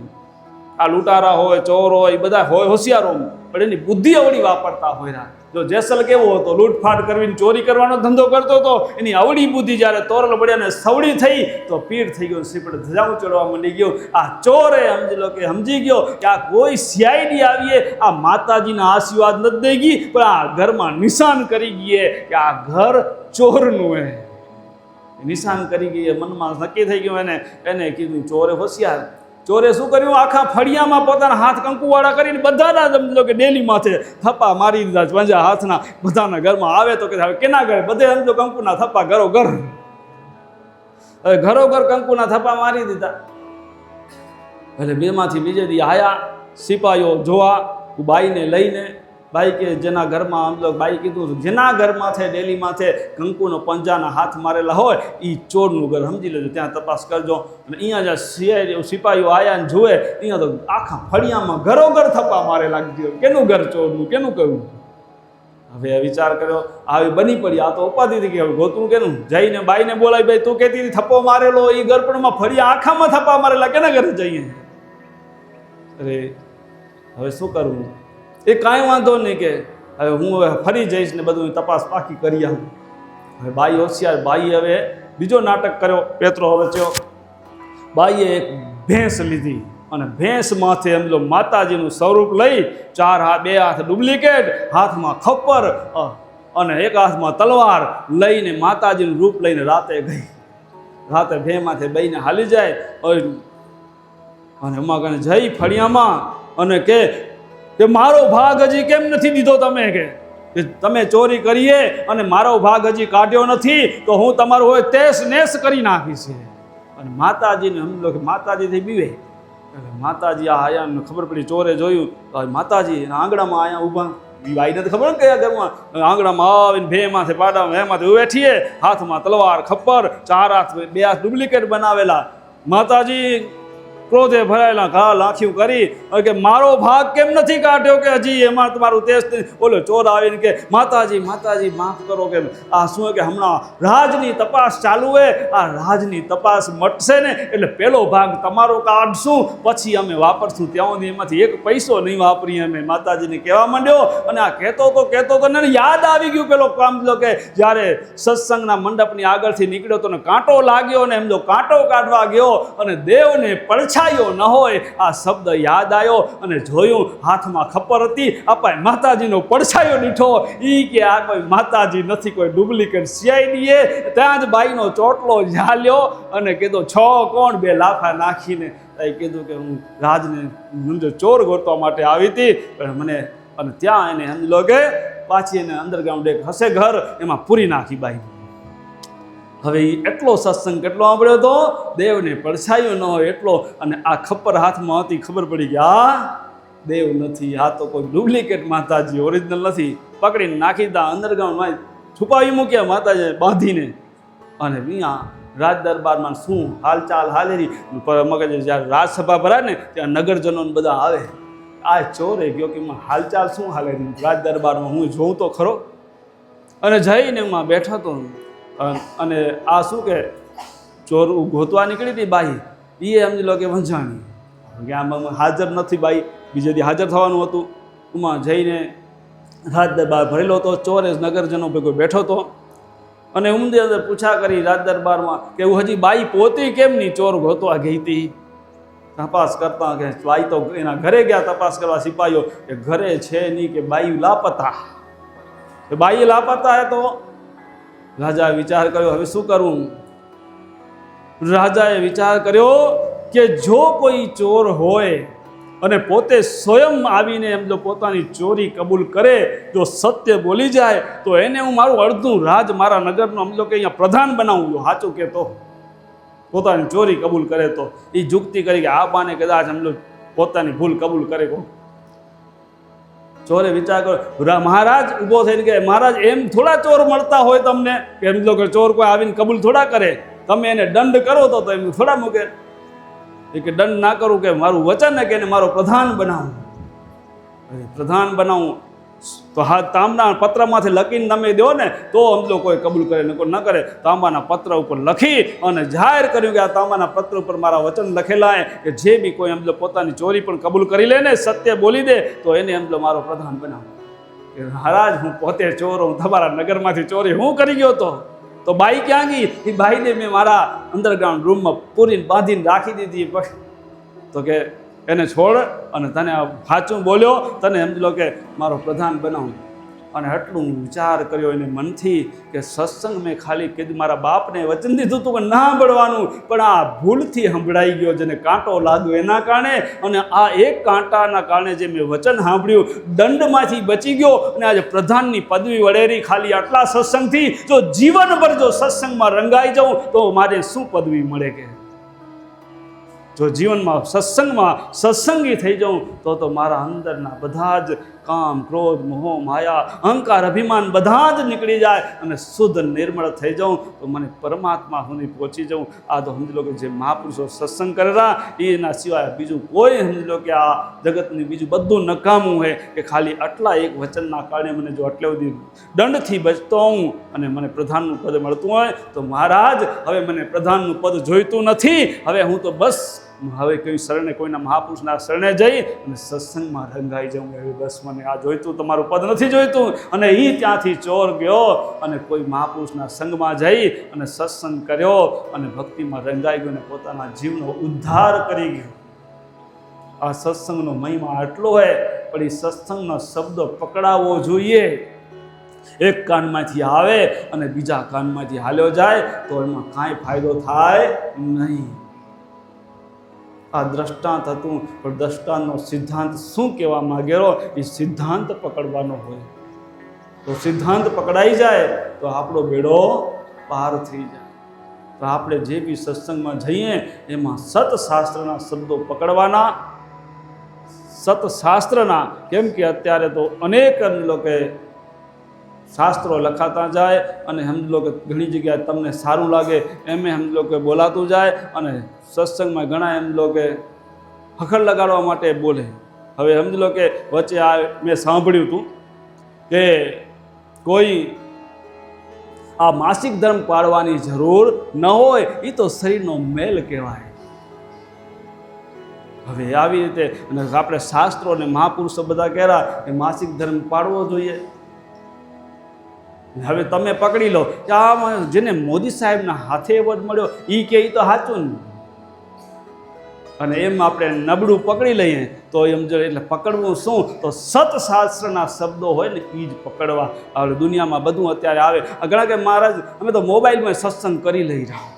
આ લૂંટારા હોય, ચોર હોય, એ બધા હોય હોશિયારો, પણ એની બુદ્ધિ અવળી વાપરતા હોય. જો જેસલ કેવો હતો, લૂંટફાટ કરવીને ચોરી કરવાનો ધંધો કરતો હતો, એની અવળી બુદ્ધિ જ્યારે તોરલ પડ્યા ને સવડી થઈ તો પીર થઈ ગયો, સીપડે ધજાવું ચડવા માંડી ગયો. આ ચોરે સમજી લો કે સમજી ગયો કે આ કોઈ સીઆઈડી આવીએ આ માતાજીના આશીર્વાદ નથી દઈ ગઈ, પણ આ ઘરમાં નિશાન કરી ગઈ કે આ ઘર ચોરનું હે. નિશાન કરી ગઈ, મનમાં નક્કી થઈ ગયું. એને કીધું ચોરે હોશિયાર. ચોરે શું કર્યું, આખા ફળિયામાં પોતાના હાથ કંકુવાળા કરીને બધાના સમજી લો કે ડેલી માથે થપ્પા મારી દીધા. પંજા હાથના બધાના ઘરમાં આવે તો કે હવે કેના ઘરે બધે સમજો કંકુના થપ્પા ઘરોઘર. હવે ઘરોઘર કંકુના થપ્પા મારી દીધા. એટલે બેમાંથી બીજે દી આયા સિપાહીઓ જોવા બાઈને લઈને. બાઈ કે જેના ઘરમાં સમજો, બાઈ કીધું જેના ઘરમાં છે ડેલીમાં છે કંકુનો પંજાના હાથ મારેલા હોય એ ચોરનું ઘર સમજી લેજો, ત્યાં તપાસ કરજો. અને અહીંયા જ્યાં સીઆઈડી સિપાહીઓ આવ્યા ને જુએ અહીંયા તો આખા ફળિયામાં ઘરોઘર થપ્પા મારે લાગતી હોય. કેનું ઘર ચોરનું, કેનું કહ્યું? હવે વિચાર કર્યો, આવી બની પડી. આ તો ઉપાધિ હતી કે હવે ગોતું કેનું. જઈને બાઈને બોલાવી, ભાઈ તું કહેતી હતી થપ્પો મારેલો એ ગરપણમાં ફળિયા આખામાં થપ્પા મારેલા, કેના ઘરે જઈએ? અરે હવે શું કરવું? એ કાંઈ વાંધો નહીં કે હવે હું હવે ફરી જઈશ ને બધું તપાસ પાકી કરી આવું. હવે બાઈ હોશિયાર. બાઈ હવે બીજો નાટક કર્યો, પેતરો રચ્યો. બાઈએ એક ભેંસ લીધી અને ભેંસ માથે એમ લો માતાજીનું સ્વરૂપ લઈ, બે હાથ ડુપ્લિકેટ, હાથમાં ખપ્પર અને એક હાથમાં તલવાર લઈને માતાજીનું રૂપ લઈને રાતે ગઈ. રાતે ભે માથે બેઈને હાલી જાય અને એમાં કને જઈ ફળિયામાં અને કે મારો ભાગ હજી કેમ નથી દીધો તમે? કે તમે ચોરી કરીએ અને મારો ભાગ હજી કાઢ્યો નથી તો હું તમારું હોય તેસ નેસ કરી નાખીશ. અને માતાજીને સમજો કે માતાજીથી બીવે. માતાજી આ આયાને ખબર પડી, ચોરે જોયું માતાજી આંગણામાં આયા ઊભા. બાઈને તો ખબર ને કયા ઘરમાં આંગણામાં આવીને ભે માથે પાડામાં હે માથે બેઠીએ, હાથમાં તલવાર ખપ્પર, ચાર હાથ બે હાથ ડુપ્લિકેટ બનાવેલા. માતાજી ક્રોધે ભરાયેલા ઘા લાખ્યું કરી કે મારો ભાગ કેમ નથી કાઢ્યો? કે હજી એમાં તમારું તેજ. ઓલો ચોર આવીને કે માતાજી માતાજી માફ કરો. કે આ શું કે હમણાં રાજની તપાસ ચાલુ હે, આ રાજની તપાસ મટશે ને એટલે પેલો ભાગ તમારો કાઢશું, પછી અમે વાપરશું. ત્યાં સુધી એમાંથી એક પૈસો નહીં વાપરીએ અમે. માતાજીને કહેવા માંડ્યો અને આ કહેતો તો ને યાદ આવી ગયું પેલો કામ કે જ્યારે સત્સંગના મંડપની આગળથી નીકળ્યો તો ને કાંટો લાગ્યો ને એમ જો કાંટો કાઢવા ગયો અને દેવને પડછા ન હોય આ શબ્દ યાદ આવ્યો અને જોયું હાથમાં ખપ્પર હતી. અપાય માતાજીનો પડછાયો દીઠો. ઈ કે આ કોઈ માતાજી નથી, કોઈ ડુપ્લિકેટ સીઆઈડીએ. ત્યાં જ બાઈનો ચોટલો ઝાલ્યો અને કીધું છો કોણ? બે લાફા નાખીને કીધું કે હું રાજને ચોર ગોતવા માટે આવી હતી મને. અને ત્યાં એને સમજો કે પાછી એને અંડરગ્રાઉન્ડ એક હશે ઘર, એમાં પૂરી નાખી બાઈ. હવે એટલો સત્સંગ કેટલો સાંભળ્યો હતો, દેવને પડછાયો ન હોય એટલો. અને આ ખપ્પર હાથમાં હતી, ખબર પડી કે આ દેવ નથી, આ તો કોઈ ડુપ્લિકેટ માતાજી, ઓરિજિનલ નથી. પકડીને નાખી દીધા અંડરગ્રાઉન્ડમાં, છુપાવી મૂક્યા માતાજીને બાંધીને. અને અહીંયા રાજ દરબારમાં શું હાલચાલ હાલેરી મગજ. જ્યારે રાજસભા ભરાય ને ત્યાં નગરજનો બધા આવે. આ ચોરે ગયો કે હાલચાલ શું હાલેરી રાજ દરબારમાં, હું જોઉં તો ખરો. અને જઈને એમાં બેઠો હતો. અને આ શું કે ચોર ગોતવા નીકળી હતી બાઈ, એ સમજી લો કે વંજાણી કે આમાં હાજર નથી બાઈ. બીજે દી હાજર થવાનું હતું. એમાં જઈને રાજ દરબાર ભરેલો હતો. ચોરે નગરજનો ભેગો બેઠો હતો અને ઊંધી અંદર પૂછા કરી રાજ દરબારમાં કે હું હજી બાઈ પોતી કેમ નહીં ચોર ગોતવા ગઈ હતી? તપાસ કરતા કે બાઈ તો એના ઘરે ગયા તપાસ કરવા સિપાહીઓ કે ઘરે છે નહીં, કે બાઈ લાપતા. બાઈ લાપતા હે તો રાજાએ વિચાર કર્યો હવે શું કરવું. રાજાએ વિચાર કર્યો કે જો કોઈ ચોર હોય અને પોતે સ્વયં આવીને એમ જો પોતાની ચોરી કબૂલ કરે, જો સત્ય બોલી જાય તો એને હું મારું અડધું રાજ મારા નગરનો સમજો કે અહીંયા પ્રધાન બનાવું. જો સાચું કહેતો પોતાની ચોરી કબૂલ કરે તો એ જુક્તિ કરી કે આ બાને કદાચ સમજો પોતાની ભૂલ કબૂલ કરે. ચોરે વિચાર કરો, મહારાજ ઊભો થઈને કે મહારાજ એમ થોડા ચોર મળતા હોય તમને કે એમ કે ચોર કોઈ આવીને કબૂલ થોડા કરે, તમે એને દંડ કરો તો એમ થોડા મૂકે. એ કે દંડ ના કરું કે મારું વચન ને કે એને મારો પ્રધાન બનાવું. પ્રધાન બનાવું તો હા તાંબાના પત્રમાંથી લખીને તમે દો ને તો સમજો કોઈ કબૂલ કરે, ન કરે. તાંબાના પત્ર ઉપર લખી અને જાહેર કર્યું કે આ તાંબાના પત્ર ઉપર મારા વચન લખેલા કે જે બી કોઈ સમજો પોતાની ચોરી પણ કબૂલ કરી લે ને, સત્ય બોલી દે તો એને સમજો મારો પ્રધાન બનાવો. કે મહારાજ હું પોતે ચોર, હું તમારા નગરમાંથી ચોરી હું કરી ગયો તો બાઈ ક્યાં ગઈ? એ બાઈને મેં મારા અંડરગ્રાઉન્ડ રૂમમાં પૂરીને બાંધીને રાખી દીધી. તો કે એને છોડ અને તને સાચું બોલ્યો, તને સમજો કે મારો પ્રધાન બનાવું. અને આટલું વિચાર કર્યો એને મનથી કે સત્સંગ મેં ખાલી કીધું, મારા બાપને વચન દીધું હતું કે ના સાંભળવાનું, પણ આ ભૂલથી સંભળાઈ ગયો, જેને કાંટો લાગ્યો એના કારણે. અને આ એક કાંટાના કારણે જે મેં વચન સાંભળ્યું, દંડમાંથી બચી ગયો અને આજે પ્રધાનની પદવી વળેરી. ખાલી આટલા સત્સંગથી જો જીવનભર જો સત્સંગમાં રંગાઈ જાઉં તો મારે શું પદવી મળે? કે જો જીવનમાં સત્સંગમાં સત્સંગી થઈ જાઉં તો મારા અંદરના બધા જ કામ, ક્રોધ, મોહ, માયા, અહંકાર, અભિમાન બધા જ નીકળી જાય અને શુદ્ધ નિર્મળ થઈ જાઉં તો મને પરમાત્મા સુધી પહોંચી જાઉં. આ તો સમજી લો કે જે મહાપુરુષો સત્સંગ કરેલા એના સિવાય બીજું કોઈ સમજી લો કે આ જગતની બીજું બધું નકામું હોય. કે ખાલી આટલા એક વચનના કારણે મને જો આટલે બધી દંડથી બચતો હું અને મને પ્રધાનનું પદ મળતું હોય તો મહારાજ હવે મને પ્રધાનનું પદ જોઈતું નથી. હવે હું તો બસ હવે કોઈ શરણે, કોઈના મહાપુરુષના શરણે જઈ અને સત્સંગમાં રંગાઈ જાઉં. હવે બસ મને આ જોઈતું, તમારું પદ નથી જોઈતું. અને એ ત્યાંથી ચોર ગયો અને કોઈ મહાપુરુષના સંગમાં જઈ અને સત્સંગ કર્યો અને ભક્તિમાં રંગાઈ ગયો અને પોતાના જીવનો ઉદ્ધાર કરી ગયો. આ સત્સંગનો મહિમા આટલો હોય, પણ એ સત્સંગનો શબ્દ પકડાવવો જોઈએ. એક કાનમાંથી આવે અને બીજા કાનમાંથી હાલ્યો જાય તો એમાં કાંઈ ફાયદો થાય નહીં. આ દ્રષ્ટાંત હતું, પણ દ્રષ્ટાંતનો સિદ્ધાંત શું કહેવા માંગેલો એ સિદ્ધાંત પકડવાનો હોય. તો સિદ્ધાંત પકડાઈ જાય તો આપણો બેડો પાર થઈ જાય. તો આપણે જે બી સત્સંગમાં જઈએ એમાં સતશાસ્ત્રના શબ્દો પકડવાના. સતશાસ્ત્રના, કેમ કે અત્યારે તો અનેક લોકો શાસ્ત્રો લખાતા જાય અને સમજો કે ઘણી જગ્યાએ તમને સારું લાગે એમ સમજો કે બોલાતું જાય અને સત્સંગમાં ઘણા સમજો કે હખર લગાડવા માટે બોલે. હવે સમજો કે વચ્ચે આ મેં સાંભળ્યું હતું કે કોઈ આ માસિક ધર્મ પાળવાની જરૂર ન હોય, એ તો શરીરનો મેલ કહેવાય. હવે આવી રીતે અને આપણે શાસ્ત્રો અને મહાપુરુષો બધા કહેરા કે માસિક ધર્મ પાળવો જોઈએ. હવે તમે પકડી લો કે આ જેને મોદી સાહેબના હાથે એવોર્ડ મળ્યો એ કે એ તો સાચું ને, અને એમ આપણે નબળું પકડી લઈએ તો એમ જો એટલે પકડવું શું? તો સતશાસ્ત્રના શબ્દો હોય ને એ જ પકડવા. હવે દુનિયામાં બધું અત્યારે આવે. ઘણા કે મહારાજ અમે તો મોબાઈલમાં સત્સંગ કરી લઈ રહ્યા.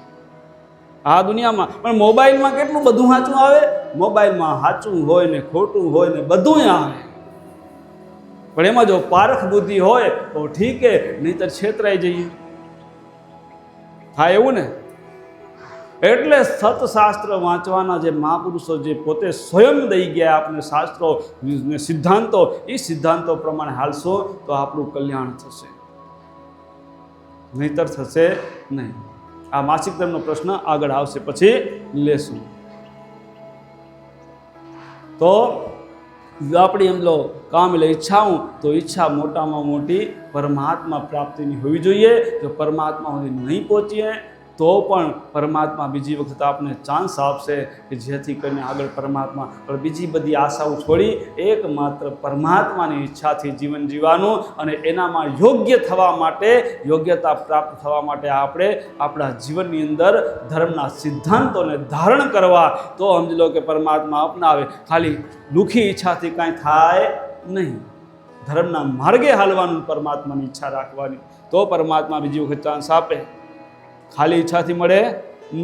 આ દુનિયામાં પણ મોબાઈલમાં કેટલું બધું સાચું આવે. મોબાઈલમાં સાચું હોય ને ખોટું હોય ને બધું આવે, પણ એમાં જો પારખ બુદ્ધિ હોય તો ઠીક છે, નહીંતર છેતરાઈ જઈએ. હા એવું ને. એટલે સતશાસ્ત્ર વાંચવાના જે મહાપુરુષો જે પોતે સ્વયં દઈ ગયા આપણે શાસ્ત્રો ને સિદ્ધાંતો, એ સિદ્ધાંતો પ્રમાણે હાલશો તો આપણું કલ્યાણ થશે, નહીંતર થશે નહીં. આ માસિક ધર્મનો પ્રશ્ન આગળ આવશે, પછી લેશું. તો આપણી એમ લો કામ એટલે ઈચ્છાઓ, તો ઈચ્છા મોટામાં મોટી પરમાત્મા પ્રાપ્તિની હોવી જોઈએ. જો પરમાત્મા સુધી નહીં પહોંચીએ તો પણ પરમાત્મા બીજી વખત આપને ચાન્સ આપશે કે જેથી કરીને આગળ પરમાત્મા, પણ બીજી બધી આશાઓ છોડી એકમાત્ર પરમાત્માની ઈચ્છાથી જીવન જીવવાનું. અને એનામાં યોગ્ય થવા માટે, યોગ્યતા પ્રાપ્ત થવા માટે આપણે આપણા જીવનની અંદર ધર્મના સિદ્ધાંતોને ધારણ કરવા. તો સમજી લો કે પરમાત્મા અપનાવે. ખાલી લુખી ઈચ્છાથી કાંઈ થાય નહીં. ધર્મના માર્ગે હાલવાનું, પરમાત્માની ઈચ્છા રાખવાની, તો પરમાત્મા બીજી વખત ચાન્સ આપે. ખાલી ઈચ્છાથી મળે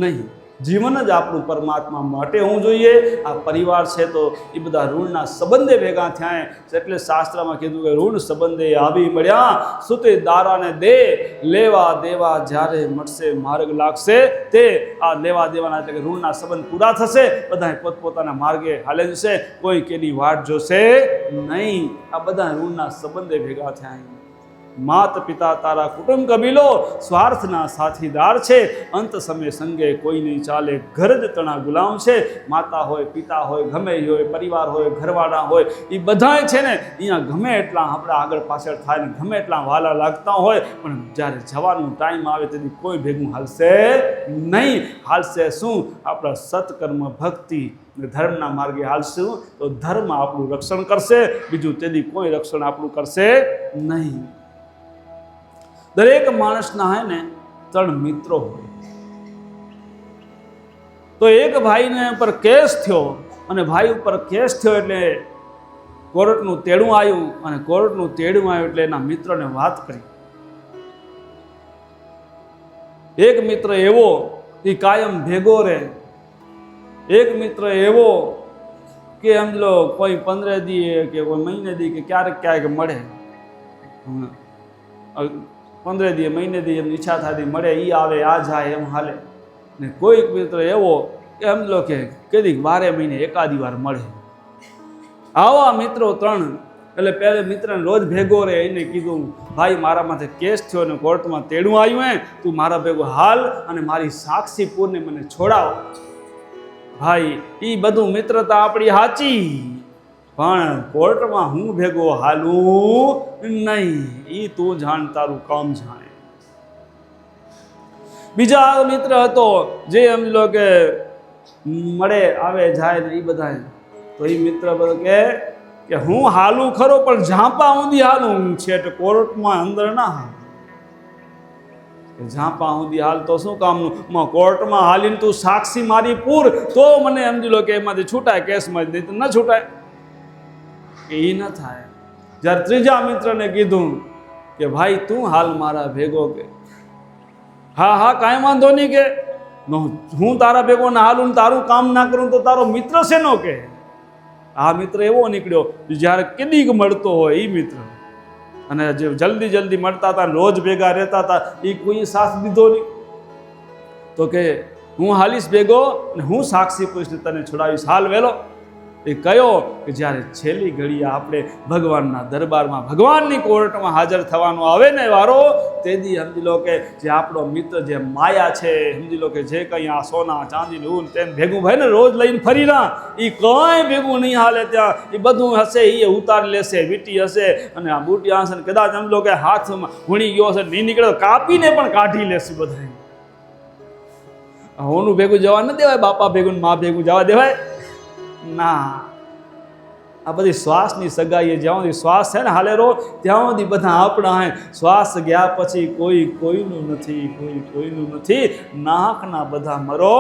નહીં. જીવન જ આપણું પરમાત્મા માટે હું જોઈએ. આ પરિવાર છે તો એ બધા ઋણના સંબંધે ભેગા થયા એટલે શાસ્ત્રમાં કીધું કે ઋણ સંબંધે આવી મળ્યા સુતે દારાને દે લેવા દેવા જ્યારે મળશે માર્ગ લાગશે તે. આ લેવા દેવાના એટલે કે ઋણના સંબંધ પૂરા થશે, બધા પોતપોતાના માર્ગે હાલે જશે, કોઈ કેની વાટ જોશે નહીં. આ બધા ઋણના સંબંધે ભેગા થયા. માત પિતા તારા કુટુંબ કબીલો સ્વાર્થના સાથીદાર છે, અંત સમય સંગે કોઈ નહીં ચાલે, ઘર જ તણા ગુલામ છે. માતા હોય, પિતા હોય, ગમે એ હોય, પરિવાર હોય, ઘરવાળા હોય, એ બધાય છે ને અહીંયા ગમે એટલા આપણે આગળ પાછળ થાય ને ગમે એટલા વાલા લાગતા હોય, પણ જ્યારે જવાનું ટાઈમ આવે તેથી કોઈ ભેગું હાલશે નહીં. હાલશે શું? આપણા સત્કર્મ ભક્તિ ધર્મના માર્ગે હાલશું તો ધર્મ આપણું રક્ષણ કરશે, બીજું તેથી કોઈ રક્ષણ આપણું કરશે નહીં. દરેક માણસના હે ને 3 મિત્રો હોય. તો એક ભાઈને ઉપર કેસ થયો અને ભાઈ ઉપર કેસ થયો એટલે કોર્ટનું તેડું આવ્યું અને કોર્ટનું તેડું આવ્યું એટલે એના મિત્રને વાત કરી. એક મિત્ર એવો એ કાયમ ભેગો રહે, એક મિત્ર એવો કે સમજો કોઈ 15 દીએ કે કોઈ મહિને દી કે ક્યારેક મળે, 15 દી મહિને દી એમ ઈચ્છા થતી મળે, એ આવે આ જાય એમ હાલે. ને કોઈક મિત્ર એવો કે સમજો કે કદી 12 મહિને એકાદી વાર મળે. આવા મિત્રો 3. એટલે પહેલે મિત્રને રોજ ભેગો રહે. એને કીધું ભાઈ મારા માથે કેસ થયો ને કોર્ટમાં તેડું આવ્યું હે, તું મારા ભેગો હાલ અને મારી સાક્ષી પૂરને મને છોડાવ. ભાઈ એ બધું મિત્રતા આપણી સાચી, પણ કોર્ટમાં હું ભેગો હાલું નહીં. એ તું જાણ, તારું કામ જાણે. બીજા મિત્ર હતો જે એમ લો કે મળે આવે જાય ને એ બધા, તો એ મિત્ર બધો કે હું હાલું ખરો પણ ઝાંપા ઊંધી હાલું છે એટલે કોર્ટમાં અંદર ના હાલ. ઝાંપા ઊંધી હાલ તો શું કામનું? કોર્ટમાં હાલીને તું સાક્ષી મારી પૂર તો મને સમજી લો કે એમાંથી છૂટાય, કેસમાં નહીં તો ન છૂટાય. એ ન થાય. જ્યારે ત્રીજા મિત્રને કીધું કે ભાઈ તું હાલ મારા ભેગો, કે હા કાંઈ વાંધો નહીં, કે હું તારા ભેગો ના હાલું તારું કામ ના કરું તો તારો મિત્ર છે નો કે. આ મિત્ર એવો નીકળ્યો જ્યારે કદીક મળતો હોય એ મિત્ર, અને જે જલ્દી મળતા હતા, રોજ ભેગા રહેતા હતા, એ કોઈ સાથ દીધો નહીં. તો કે હું હાલીશ ભેગો અને હું સાક્ષી પૂછીને તને છોડાવીશ, હાલ વેલો. એ કયો કે જ્યારે છેલ્લી ઘડીએ આપણે ભગવાનના દરબારમાં ભગવાનની કોર્ટમાં હાજર થવાનો આવે ને વારો, તેથી સમજી લો કે જે આપણો મિત્ર જે માયા છે, સમજી લો કે જે કંઈ આ સોના ચાંદી ઊન તેમ ભેગું ભાઈ ને રોજ લઈને ફરી રહ્યા, એ કંઈ ભેગું નહીં હાલે. ત્યાં એ બધું હશે એ ઉતારી લેશે, વીટી હશે અને આ બુટિયા હશે, કદાચ સમજી લો કે હાથમાં હુણી ગયો હશે નહીં નીકળે કાપીને પણ કાઢી લેશે બધા. હોનું ભેગું જવા ન દેવાય, બાપા ભેગું મા ભેગું જવા દેવાય ના. આ બધી શ્વાસની સગાઈએ જ્યાં સુધી શ્વાસ છે ને હાલેરો ત્યાં સુધી બધા આપણા હે. શ્વાસ ગયા પછી કોઈનું નથી, કોઈનું નથી. નાકના બધા મરો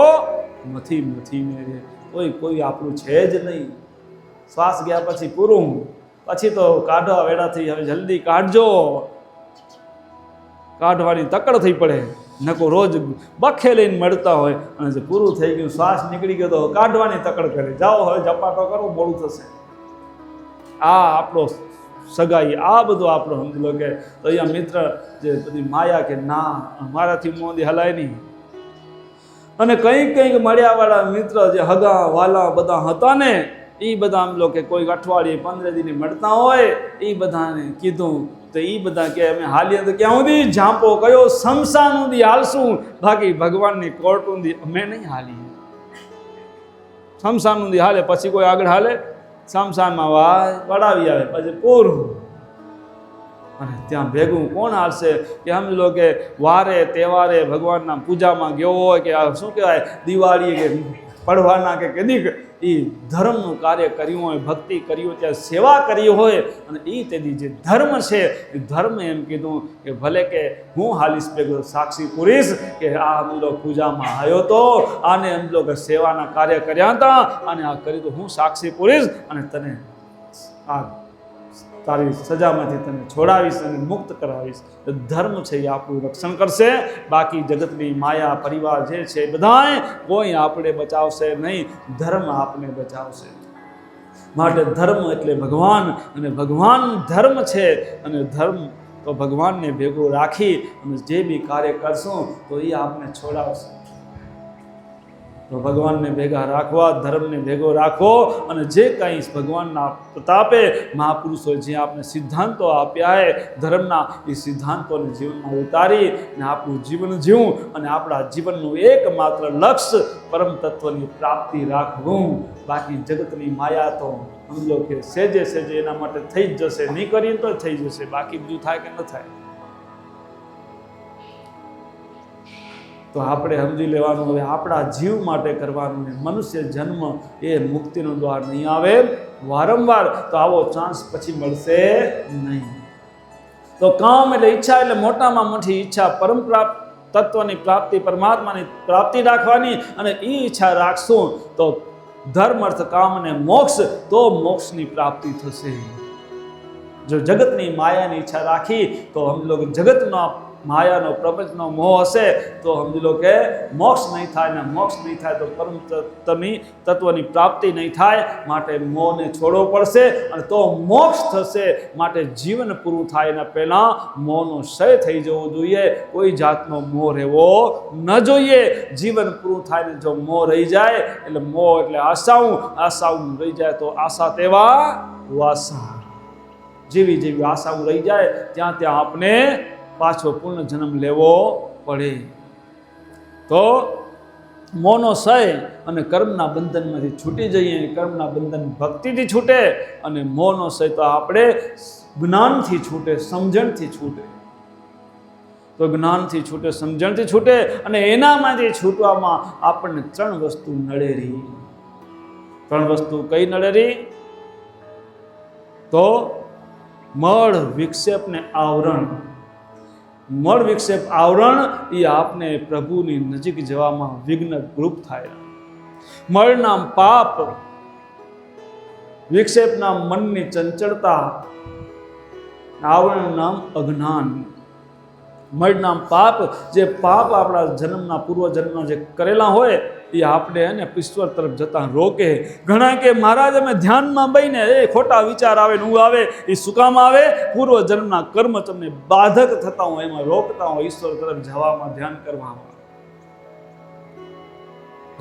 મથી ને કોઈ આપણું છે જ નહીં. શ્વાસ ગયા પછી પૂરું, પછી તો કાઢવા વેળાથી હવે જલ્દી કાઢજો, કાઢવાની તકડ થઈ પડે. નકો રોજ બખે લઈને મળતા હોય અને જે પૂરું થઈ ગયું, શ્વાસ નીકળી ગયો તો કાઢવાની તકડ કરે, જાઓ હવે ઝપાટો કરો, મોડું થશે. આ આપણો સગાઈ, આ બધું આપણો સમજી લો કે. તો અહીંયા મિત્ર જે બધી માયા કે ના મારાથી મોદી હલાય નહીં. અને કંઈક મળ્યાવાળા મિત્ર જે હગા વાલા બધા હતા ને, એ બધા આમ લો કે કોઈ અઠવાડિયે 15 દિને મળતા હોય, એ બધાને કીધું તો એ બધા કે અમે હાલીએ તો ક્યાં સુધી ઝાંપો કયો શમશાન સુધી હાલશું, બાકી ભગવાનની કોર્ટ સુધી અમે નહીં હાલીએ. શમશાન સુધી હાલે, પછી કોઈ આગળ હાલે, શમશાનમાં વડાવી આવે પછી પૂરું. અને ત્યાં ભેગું કોણ હાલશે? કે સમજી લો કે વારે તહેવારે ભગવાનના પૂજામાં ગયો હોય, કે શું કહેવાય દિવાળી કે પડવાના કે કદીક એ ધર્મનું કાર્ય કર્યું હોય, ભક્તિ કરી હોય, ત્યાં સેવા કરી હોય, અને એ તેથી જે ધર્મ છે એ ધર્મ એમ કીધું કે ભલે કે હું હાલીશ ભેગો સાક્ષી પુરીશ કે આ અમલો પૂજામાં આવ્યો તો, આને અમલો કે સેવાના કાર્ય કર્યા હતા અને આ કરી તો હું સાક્ષી પુરીશ અને તને આ તારી સજામાંથી તને છોડાવીશ અને મુક્ત કરાવીશ. ધર્મ છે એ આપણું રક્ષણ કરશે. બાકી જગતની માયા પરિવાર જે છે બધાય કોઈ આપણે બચાવશે નહીં, ધર્મ આપને બચાવશે. માટે ધર્મ એટલે ભગવાન, અને ભગવાન ધર્મ છે, અને ધર્મ તો ભગવાનને ભેગો રાખી અને જે બી કાર્ય કરશું તો એ આપને છોડાવશે. તો ભગવાનને ભેગા રાખવા, ધર્મને ભેગો રાખો, અને જે કંઈ ભગવાનના પ્રતાપે મહાપુરુષોએ જે આપને સિદ્ધાંતો આપ્યા હે ધર્મના, એ સિદ્ધાંતોને જીવનમાં ઉતારી અને આપણું જીવન જીવું, અને આપણા જીવનનું એકમાત્ર લક્ષ્ય પરમ તત્વની પ્રાપ્તિ રાખવું. બાકી જગતની માયા તો સમજો કે સેજે સેજે એના માટે થઈ જ જશે, નહીં કરીએ તો થઈ જશે, બાકી બીજું થાય કે ન થાય. તો આપણે સમજી લેવાનું હવે આપણા જીવ માટે કરવાનું. મનુષ્ય જન્મ એ મુક્તિનો દ્વાર નહીં આવે વારંવાર, તો આવો ચાન્સ પછી મળશે નહીં. તો કામ એટલે ઈચ્છા, એટલે મોટામાં મોટી ઈચ્છા પરમ તત્વની પ્રાપ્તિ, પરમાત્માની પ્રાપ્તિ રાખવાની, અને એ ઈચ્છા રાખશું તો ધર્મ અર્થ કામ અને મોક્ષ, તો મોક્ષની પ્રાપ્તિ થશે. જો જગતની માયાની ઈચ્છા રાખી તો હમ લોગ જગતનો માયાનો પ્રપંચનો મોહ હશે તો સમજી લો કે મોક્ષ નહીં થાય, ને મોક્ષ નહીં થાય તો પરમ તત્વની પ્રાપ્તિ નહીં થાય. માટે મોહને છોડવો પડશે, અને તો મોક્ષ થશે. માટે જીવન પૂરું થાય એના પહેલાં મોહનો ક્ષય થઈ જવો જોઈએ. કોઈ જાતનો મોહ રહેવો ન જોઈએ. જીવન પૂરું થાય ને જો મોહ રહી જાય, એટલે મોહ એટલે આશાઓ રહી જાય તો આશા તેવા વાસા. જેવી જેવી આશાઓ રહી જાય ત્યાં ત્યાં આપણે પાછો પૂર્ણ જન્મ લેવો પડે. તો મોહનો ક્ષય અને કર્મના બંધનમાંથી છૂટી જઈએ. કર્મના બંધન ભક્તિથી છૂટે, અને મોહનો ક્ષય તો આપણે જ્ઞાનથી છૂટે, સમજણથી છૂટે. તો જ્ઞાનથી છૂટે, સમજણથી છૂટે, અને એનામાંથી છૂટવામાં આપણને 3 વસ્તુ નડે રહી. 3 વસ્તુ કઈ નડે રહી? તો મળ, વિક્ષેપ ને આવરણ. મળ, વિક્ષેપ, આવરણ એ આપને પ્રભુની નજીક જવામાં વિઘ્ન રૂપ થાય. મળ નામ પાપ, વિક્ષેપ નામ મનની ચંચળતા, આવરણ નામ અજ્ઞાન. મળ નામ પાપ, જે પાપ આપણા જન્મના પૂર્વ જન્મના જે કરેલા હોય એ આપણે એને ઈશ્વર તરફ જતા રોકે. ઘણા કે મહારાજ અમે ધ્યાનમાં બહીને એ ખોટા વિચાર આવે ને હું આવે, એ શું કામ આવે? પૂર્વ જન્મના કર્મ તમને બાધક થતા હોય, એમાં રોકતા હોય ઈશ્વર તરફ જવામાં, ધ્યાન કરવામાં.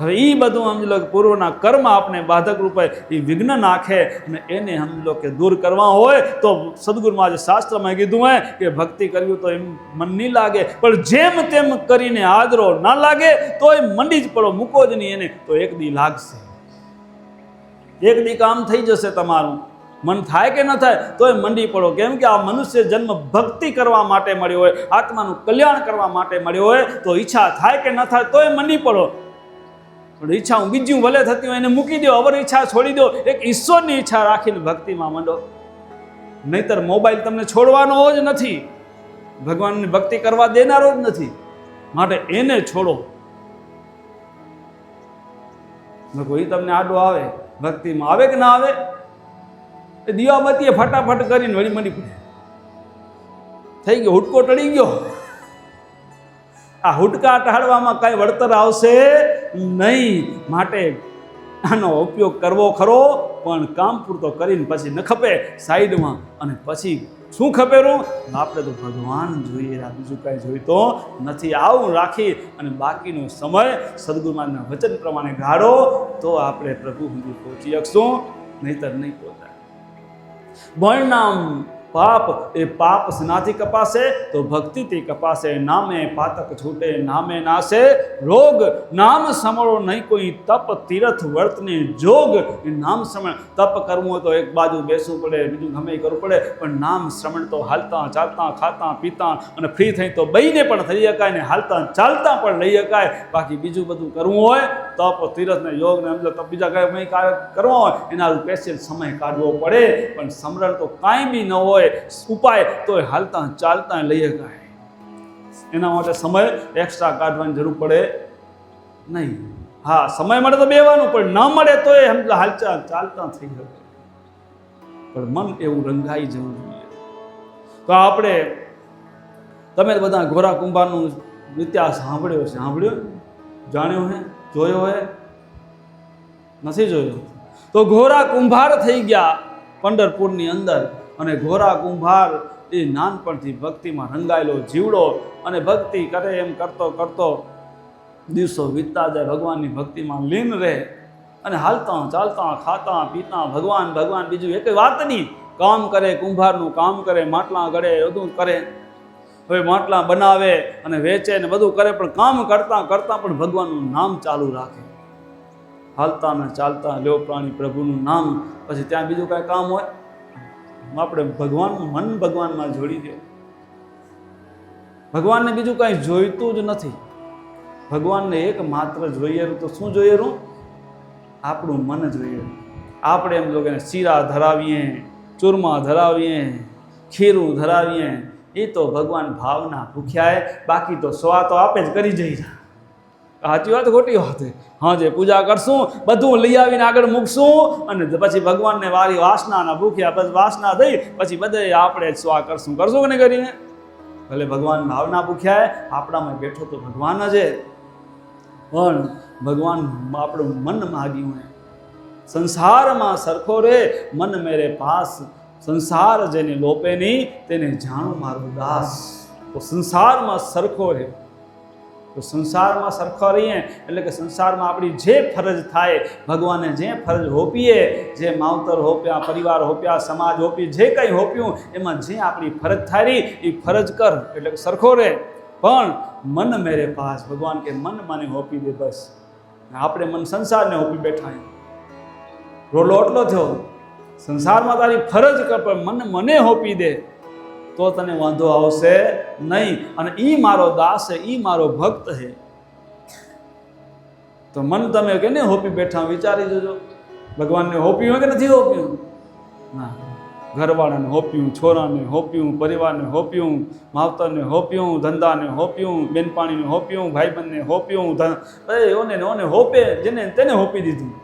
હવે એ બધું સમજી લો કે પૂર્વના કર્મ આપણે બાધક રૂપે એ વિઘ્ન નાખે, અને એને સમજી લો કે દૂર કરવા હોય તો સદગુરુમાં જે શાસ્ત્રમાં કીધું હોય કે ભક્તિ કરવી તો એમ મન નહીં લાગે, પણ જેમ તેમ કરીને આદરો ના લાગે તો એ મંડી જ પડો, મૂકો જ નહીં એને, તો એક દી લાગશે. એક દી કામ થઈ જશે તમારું. મન થાય કે ન થાય તો એ મંડી પડો. કેમ કે આ મનુષ્ય જન્મ ભક્તિ કરવા માટે મળ્યો હોય, આત્માનું કલ્યાણ કરવા માટે મળ્યો હોય, તો ઈચ્છા થાય કે ન થાય તો એ મંડી પડો. પણ ઈચ્છા હું બીજું ભલે થતી હોય એને મૂકી દો, અવર ઈચ્છા છોડી દો, એક ઈશ્વરની ઈચ્છા રાખીને ભક્તિમાં માંડો. નહીતર મોબાઈલ તમને છોડવાનો જ નથી, ભગવાનની ભક્તિ કરવા દેનારો જ નથી. માટે એને છોડો. કોઈ તમને આડો આવે, ભક્તિમાં આવે કે ના આવે, એ દીવાબત્તીએ ફટાફટ કરીને વળી મંડી પડે, થઈ ગયો, હુટકો ટળી ગયો. આ હુટકા ટાળવામાં કાંઈ વળતર આવશે નહીં. માટે આનો ઉપયોગ કરવો ખરો, પણ કામ પૂરતો કરીને પછી ન ખપે સાઈડમાં, અને પછી શું ખપેરું? આપણે તો ભગવાન જોઈએ, આ બીજું કાંઈ જોઈતો નથી. આવું રાખી અને બાકીનો સમય સદગુરુના વચન પ્રમાણે ગાળો તો આપણે પ્રભુ સુધી પહોંચી શકશું, નહીતર નહીં પહોંચાય. વર્ણનામ પાપ, એ પાપ સ્નાથી કપાશે તો ભક્તિથી કપાશે. નામે પાતક છૂટે, નામે નાશે રોગ. નામ સમળો નહીં કોઈ તપ, તીર્થ વર્તને જોગ. એ નામ શ્રવણ, તપ કરવું હોય તો એક બાજુ બેસવું પડે, બીજું ગમે એ કરવું પડે, પણ નામ શ્રવણ તો હાલતા ચાલતા, ખાતા પીતા અને ફ્રી થઈ તો બહીને પણ થઈ શકાય, ને હાલતા ચાલતા પણ લઈ શકાય. બાકી બીજું બધું કરવું હોય, તપ તીર્થ ને યોગ ને તો બીજા કંઈ કાર્ય કરવા હોય એના સ્પેશિયલ સમય કાઢવો પડે. પણ સમરણ તો કાંઈ બી ન હોય ઉપાય તો હાલતા ચાલતા લઈ શકાય. એના માટે સમય એક્સ્ટ્રા કાઢવાની જરૂર પડે નહીં. હા, સમય મળે તો બેવાનું, પણ ન મળે તો એ હાલતા ચાલતા થઈ શકે. તો પણ મન એવું રંગાઈ જવું જોઈએ. તો આપણે તમે બધા ઘોરા કુંભારનું ઇતિહાસ સાંભળ્યો જાણ્યો હે, જોયો હે? નથી જોયો? તો ઘોરા કુંભાર થઈ ગયા પંઢરપુરની અંદર, અને ઘોરા કુંભાર એ નાનપણથી ભક્તિમાં રંગાયેલો જીવડો, અને ભક્તિ કરે એમ કરતો કરતો દિવસો વીતતા જાય, ભગવાનની ભક્તિમાં લીન રહે, અને હાલતા ચાલતા ખાતા પીતા ભગવાન ભગવાન, બીજું એક વાત નહીં. કામ કરે, કુંભારનું કામ કરે, માટલા ઘડે, બધું કરે. હવે માટલા બનાવે અને વેચે ને બધું કરે, પણ કામ કરતા કરતા પણ ભગવાનનું નામ ચાલુ રાખે. હાલતા ને ચાલતા લ્યો પ્રાણી પ્રભુનું નામ. પછી ત્યાં બીજું કાંઈ કામ હોય? આપણે ભગવાનનું મન ભગવાનમાં જોડી દે. ભગવાનને બીજું કાંઈ જોઈતું જ નથી. ભગવાનને એક માત્ર જોઈએ તો શું જોઈએ? આપણું મન જોઈએ. આપણે એમ લોકોને શીરા ધરાવીએ, ચૂરમા ધરાવીએ, ખીરું ધરાવીએ, એ તો ભગવાન ભાવના ભૂખ્યા. બાકી તો સ્વા તો આપે જ કરી જઈ. સાચી વાત ખોટી વાત? હા, જે પૂજા કરશું બધું લઈ આવીને આગળ મૂકશું, અને પછી ભગવાનને વારી વાસનાના ભૂખ્યા, બસ વાસના થઈ પછી બધે આપણે જ સ્વા કરશું કે નહીં કરીને? ભલે ભગવાન ભાવના ભૂખ્યા, આપણામાં બેઠો તો ભગવાન જ. પણ ભગવાન આપણું મન માગ્યું હે. સંસારમાં સરખો રે મન મેરે પાસ, સંસાર જેને લોપે નહીં તેને જાણું મારું દાસ. તો સંસારમાં સરખો રહે. તો સંસારમાં સરખા રહીએ એટલે કે સંસારમાં આપણી જે ફરજ થાય, ભગવાને જે ફરજ હોપીએ, જે માવતર હોપ્યા, પરિવાર હોપ્યા, સમાજ હોપી, જે કંઈ હોપ્યું એમાં જે આપણી ફરજ થાય એ ફરજ કર એટલે કે સરખો રહે. પણ મન મેરે પાસ, ભગવાન કે મન મને હોપી દે બસ. આપણે મન સંસારને હોપી બેઠા. રોલો એટલો થયો, સંસારમાં તારી ફરજ કર પણ મન મને હોપી દે તો તને વાંધો આવશે નહીં. અને ઈ મારો દાસ છે, ઈ મારો ભક્ત છે. તો મન તમે કેને હોપી બેઠા વિચારી જજો. ભગવાનને હોપ્યું હોય કે નથી હોપ્યું? ના. ઘરવાળાને હોપ્યું, છોરાને હોપ્યું, પરિવારને હોપ્યું, માવતરને હોપ્યું, ધંધાને હોપ્યું, બેનપાણીને હોપ્યું, ભાઈબંધને હોપ્યું, ઓને હોપે જેને તેને હોપી દીધું.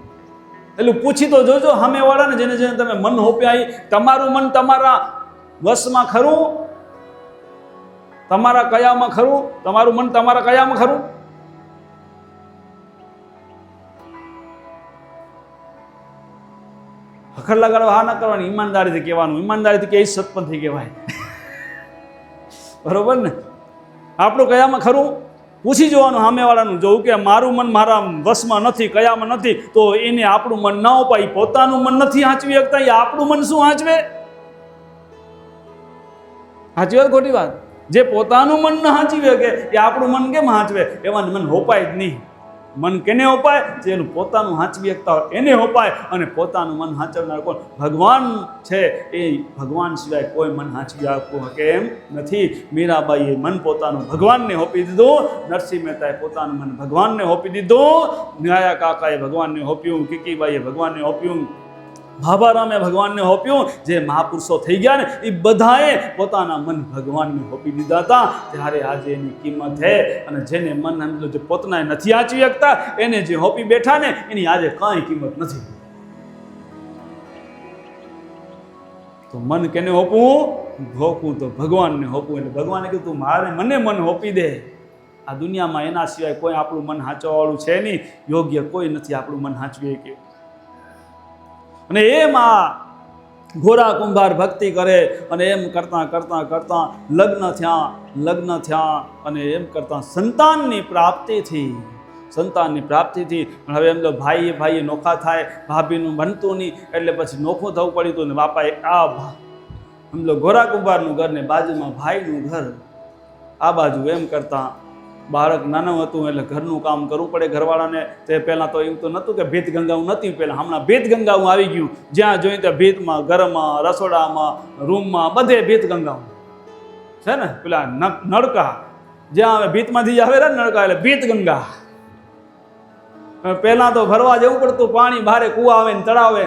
એટલું પૂછી તો જોજો સામેવાળાને, જેને જેને તમે મન હોપ્યા, તમારું મન તમારા વશમાં ખરું? તમારા કયામાં ખરું? તમારું મન તમારા કયામાં ખરું? હખર લગાડવા હા ના કરવાની, ઈમાનદારીથી કહેવાનું. ઈમાનદારીથી કે સત્પંથી કહેવાય. બરોબર ને? આપણું કયામાં ખરું? પૂછી જોવાનું સામેવાળાનું. જોવું કે મારું મન મારા વશમાં નથી, કયામાં નથી, તો એને આપણું મન ના અપાય. પોતાનું મન નથી હાંચવી શકતા, એ આપણું મન શું હાંચવે? સાચી વાત ખોટી વાત? જે પોતાનું મન ન હાંચવી શકે એ આપણું મન કેમ હાંચવે? એમાં મન હોપાય જ નહીં. મન કેને હોપાય? જે એનું પોતાનું હાંચવી શકતા હોય એને હોપાય. અને પોતાનું મન હાંચવનાર કોણ? ભગવાન છે. એ ભગવાન સિવાય કોઈ મન હાંચવી આપવું શકે એમ નથી. મીરાબાઈએ મન પોતાનું ભગવાનને હોપી દીધું. નરસિંહ મહેતાએ પોતાનું મન ભગવાનને હોપી દીધું. ન્યાયા કાકાએ ભગવાનને હોપ્યું. કીકીબાઈએ ભગવાનને હોપ્યું. ભાભારામે ભગવાનને હોપ્યું. જે મહાપુરુષો થઈ ગયા ને એ બધાએ પોતાના મન ભગવાનને હોપી દીધા હતા. ત્યારે આજે એની કિંમત છે. અને જેને મન સમજો જે પોતાના નથી આંચવી શકતા, એને જે હોપી બેઠા ને એની આજે કાંઈ કિંમત નથી. તો મન કેને હોપવું? હોપવું તો ભગવાનને હોપવું. એટલે ભગવાને કીધું તું મારે મને મન હોપી દે. આ દુનિયામાં એના સિવાય કોઈ આપણું મન હાંચવાવાળું છે નહીં. યોગ્ય કોઈ નથી આપણું મન હાંચવી કે. અને એમાં ઘોરા કુંભાર ભક્તિ કરે, અને એમ કરતાં કરતાં કરતાં લગ્ન થયા, અને એમ કરતાં સંતાનની પ્રાપ્તિથી હવે એમ તો ભાઈએ નોખા થાય, ભાભીનું બનતું નહીં, એટલે પછી નોખું થવું પડ્યું હતું. ને બાપાએ એમ તો ઘોરા કુંભારનું ઘર ને બાજુમાં ભાઈનું ઘર, આ બાજુ એમ કરતાં બાળક નાનું હતું એટલે ઘરનું કામ કરવું પડે ઘરવાળાને. તે પહેલાં તો એવું તો નહોતું કે ભીત ગંગાવું નથી. પહેલાં હમણાં ભીત ગંગાવું આવી ગયું. જ્યાં જોઈએ ત્યાં ભીતમાં, ઘરમાં, રસોડામાં, રૂમમાં, બધે ભીત ગંગાવું છે ને. પેલા નળકા જ્યાં હવે ભીતમાંથી આવે ને નળકા એટલે ભીત ગંગા. પહેલાં તો ભરવા જવું પડતું પાણી, ભારે કૂવા આવે ને તળાવે.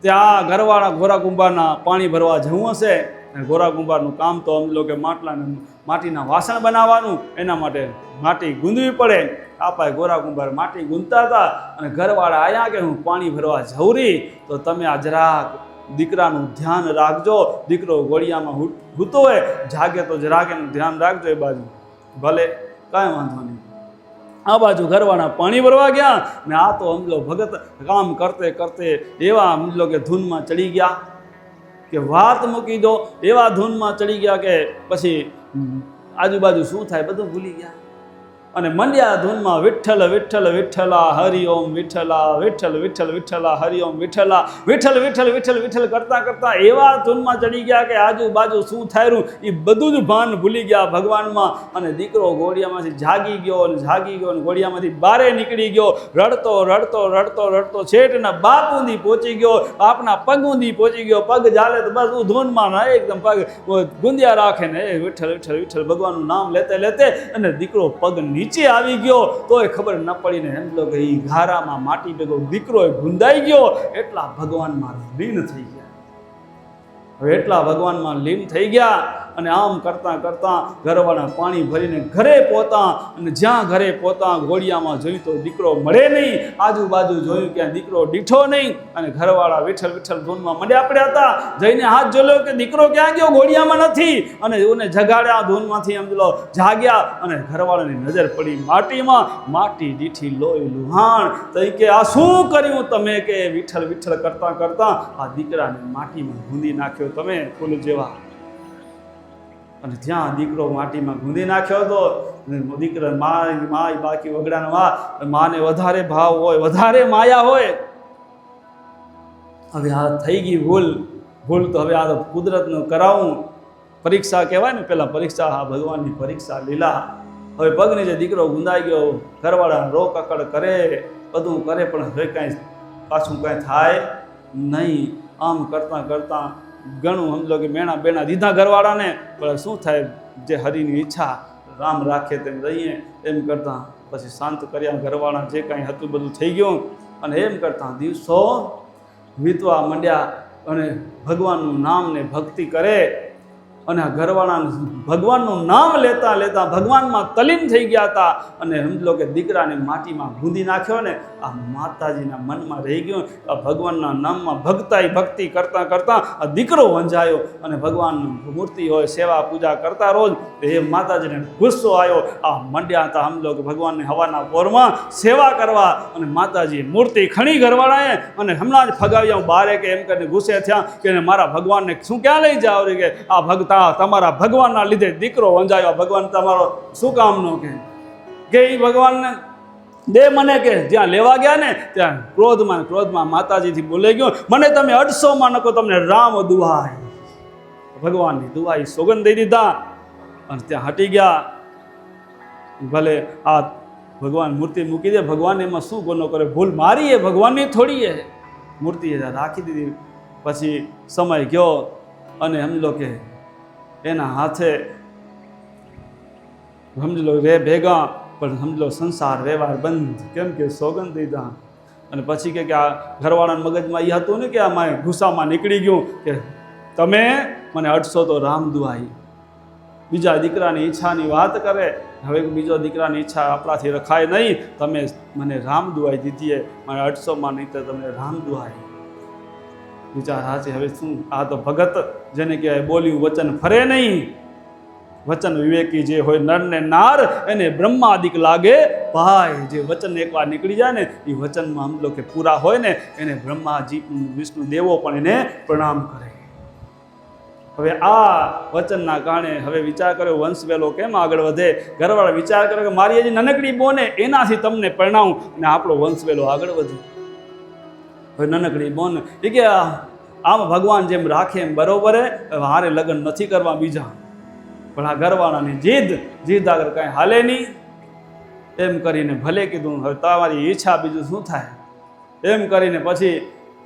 ત્યાં ઘરવાળા ઘોરા કુંભારના પાણી ભરવા જવું હશે. ઘોરા કુંભારનું કામ તો અમ લોકો માટીના વાસણ બનાવવાનું, એના માટે માટી ગૂંદવી પડે. આપાએ ઘોરા કુંભાર માટી ગૂંથતા હતા. અને ઘરવાળા આવ્યા કે હું પાણી ભરવા જઉં રહી, તો તમે આ જરાક દીકરાનું ધ્યાન રાખજો. દીકરો ઘોડિયામાં હૂતો હોય, જાગે તો જરાક એનું ધ્યાન રાખજો. એ બાજુ ભલે કાંઈ વાંધો નહીં. આ બાજુ ઘરવાળા પાણી ભરવા ગયા ને આ તો સમજો ભગત કામ કરતે કરતે એવા સમજો કે ધૂનમાં ચડી ગયા કે વાત મૂકી દો. એવા ધૂનમાં ચડી ગયા કે પછી આજુબાજુ શું થાય બધું ભૂલી ગયા અને મંડ્યા ધૂનમાં વિઠ્ઠલ વિઠ્ઠલ વિઠ્ઠલા હરિ ઓમ વિઠ્ઠલા, વિઠ્ઠલ વિઠ્ઠલ વિઠ્ઠલા હરિ ઓમ વિઠ્ઠલા, વિઠ્ઠલ વિઠ્ઠલ વિઠ્ઠલ વિઠ્ઠલ કરતા કરતા એવા ધૂનમાં ચડી ગયા કે આજુબાજુ શું થાયરું એ બધું જ ભાન ભૂલી ગયા ભગવાનમાં. અને દીકરો ઘોડિયામાંથી જાગી ગયો અને ઘોડિયામાંથી બારે નીકળી ગયો. રડતો રડતો રડતો રડતો છેટના બાપ ઊંધી પહોંચી ગયો, બાપના પગ ઊંધી પહોંચી ગયો. પગ ચાલે તો બસ ધૂનમાં ના એકદમ પગ ગુંદિયા રાખે ને વિઠ્ઠલ વિઠ્ઠલ વિઠ્ઠલ ભગવાનનું નામ લેતે લેતે અને દીકરો પગ નીચે આવી ગયો તોય ખબર ન પડીને એમ લો કે એ ઘારામાં માટી ભેગો દીકરો ગુંદાઈ ગયો. એટલા ભગવાનમાં લીન થઈ ગયા. હવે એટલા ભગવાનમાં લીન થઈ ગયા અને આમ કરતાં કરતાં ઘરવાળા પાણી ભરીને ઘરે પહોંચતા અને જ્યાં ઘરે પહોંચતા ઘોડિયામાં જોયું તો દીકરો મળે નહીં. આજુબાજુ જોયું ક્યાં દીકરો દીઠો નહીં અને ઘરવાળા વિઠ્ઠલ વિઠ્ઠલ ધૂનમાં મંડ્યા પડ્યા હતા. જઈને હાથ જોયો કે દીકરો ક્યાં ગયો, ઘોડિયામાં નથી. અને એને જગાડ્યા ધૂનમાંથી એમ લો જાગ્યા અને ઘરવાળાની નજર પડી માટીમાં. માટી દીઠી લોહી લુહાણ. તો કે આ શું કર્યું તમે કે વિઠ્ઠલ વિઠ્ઠલ કરતાં કરતાં આ દીકરાને માટીમાં ગૂંધી નાખ્યો તમે ફૂલ જેવા. અને જ્યાં દીકરો માટીમાં ગૂંધી નાખ્યો હતો દીકરા માય બાકી વગડાના માને વધારે ભાવ હોય, વધારે માયા હોય. હવે આ થઈ ગઈ ભૂલ તો હવે આ તો કુદરતનું કરાવું. પરીક્ષા કહેવાય ને, પેલા પરીક્ષા, આ ભગવાનની પરીક્ષા લીલા. હવે પગની જે દીકરો ગુંદાઈ ગયો, ઘરવાળા રો કકડ કરે બધું કરે પણ હવે કાંઈ પાછું કાંઈ થાય નહીં. આમ કરતાં કરતાં ઘણું સમજો કે મેણા બેણા દીધા ઘરવાળાને, પણ શું થાય જે હરિની ઈચ્છા રામ રાખે તેમ રહીએ એમ કરતાં પછી શાંત કર્યા ઘરવાળા. જે કાંઈ હતું બધું થઈ ગયું અને એમ કરતાં દિવસો વીતવા માંડ્યા અને ભગવાનનું નામ ને ભક્તિ કરે અને આ ઘરવાળા ભગવાનનું નામ લેતા લેતા ભગવાનમાં તલીન થઈ ગયા હતા. અને સમજો કે દીકરાને માટીમાં ગૂંધી નાખ્યો ને આ માતાજીના મનમાં રહી ગયું. આ ભગવાનના નામમાં ભક્તિ કરતાં કરતાં આ દીકરો વંજાયો અને ભગવાનની મૂર્તિ હોય સેવા પૂજા કરતા રોજ. એ માતાજીને ગુસ્સો આવ્યો. આ મંડ્યા હતા સમજો કે ભગવાનને હવાના પોરમાં સેવા કરવા અને માતાજીએ મૂર્તિ ખણી ઘરવાળાએ અને હમણાં જ ફગાવ્યા બારે કે એમ કરીને ગુસ્સે થયા કે મારા ભગવાનને શું ક્યાં લઈ જાવ કે આ ભક્ત તમારા ભગવાનના લીધે દીકરો વંજાયો. ભગવાન તમારો શું કામનો કે એ ભગવાનને દે મને કે જ્યાં લેવા ગયા ને ત્યાં ક્રોધમાં માતાજીથી બોલાઈ ગયો મને તમે 800માં નકો તમને રામ દુહાઈ. ભગવાનની દુહાઈ સોગંદ દઈ દીધા અને ત્યાં હટી ગયા. ભલે આ ભગવાન મૂર્તિ મૂકી દે, ભગવાન એમાં શું ગુનો કરે, ભૂલ મારી એ ભગવાનની થોડી એ મૂર્તિ રાખી દીધી. પછી સમય ગયો અને સમજો કે એના હાથે સમજો રે ભેગા પણ સમજો સંસાર વ્યવહાર બંધ. કેમ કે સોગંદ દીધા. અને પછી કે આ ઘરવાળાના મગજમાં એ હતું ને કે આમાં ગુસ્સામાં નીકળી ગયું કે તમે મને 800 તો રામ દુહાઈ. બીજા દીકરાની ઈચ્છાની વાત કરે. હવે બીજો દીકરાની ઈચ્છા આપણાથી રખાય નહીં. તમે મને રામ દુહાઈ દીધી, મને 800માં નહીં તો તમને રામ દુહાઈ. વિચાર હાચે. હવે શું આ તો ભગત જેને કહેવાય બોલ્યું વચન ફરે નહીં. વચન વિવેકી જે હોય નર ને નાર એને બ્રહ્માદિક લાગે ભાઈ. જે વચન એકવાર નીકળી જાય ને એ વચનમાં સમજો કે પૂરા હોય ને એને બ્રહ્માજી વિષ્ણુ દેવો પણ એને પ્રણામ કરે. હવે આ વચનના કારણે હવે વિચાર કર્યો વંશ વેલો કેમ આગળ વધે. ઘરવાળા વિચાર કર્યો કે મારી હજી નનકડી બોને એનાથી તમને પરણાવું અને આપણો વંશ વેલો આગળ વધે. હવે નનકડી બોન એ કે આમ ભગવાન જેમ રાખે એમ બરોબર હારે લગ્ન નથી કરવા બીજા. પણ આ ઘરવાળાની જીદ આગળ કાંઈ હાલે નહીં. એમ કરીને ભલે કીધું હવે તમારી ઈચ્છા બીજું શું થાય એમ કરીને પછી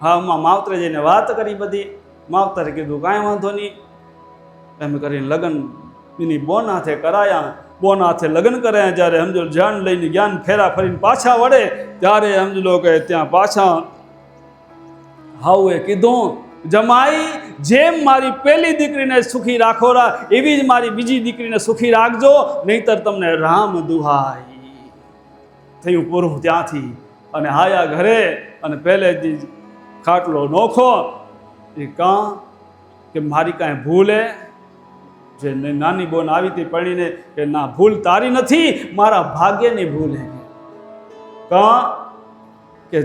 હામાં માવતરે જઈને વાત કરી બધી. માવતરે કીધું કાંઈ વાંધો નહીં એમ કરીને લગ્ન એની બોન હાથે કરાયા. બોન હાથે લગ્ન કર્યા. જ્યારે સમજો જાન લઈને જ્ઞાન ફેરા ફરીને પાછા વળે ત્યારે સમજો કે ત્યાં પાછા હાઉએ કીધું જમાઈ જેમ મારી પહેલી દીકરીને સુખી રાખો એવી જ મારી બીજી દીકરીને સુખી રાખજો નહીંતર તમને રામ દુહાઈ. થયું પૂરું ત્યાંથી અને આયા ઘરે અને પહેલેથી ખાટલો નોખો એ કાં કે મારી કાંઈ ભૂલ હે? જે નાની બોન આવી હતી પરણીને કે ના, ભૂલ તારી નથી, મારા ભાગ્યની ભૂલ હે. કાં કે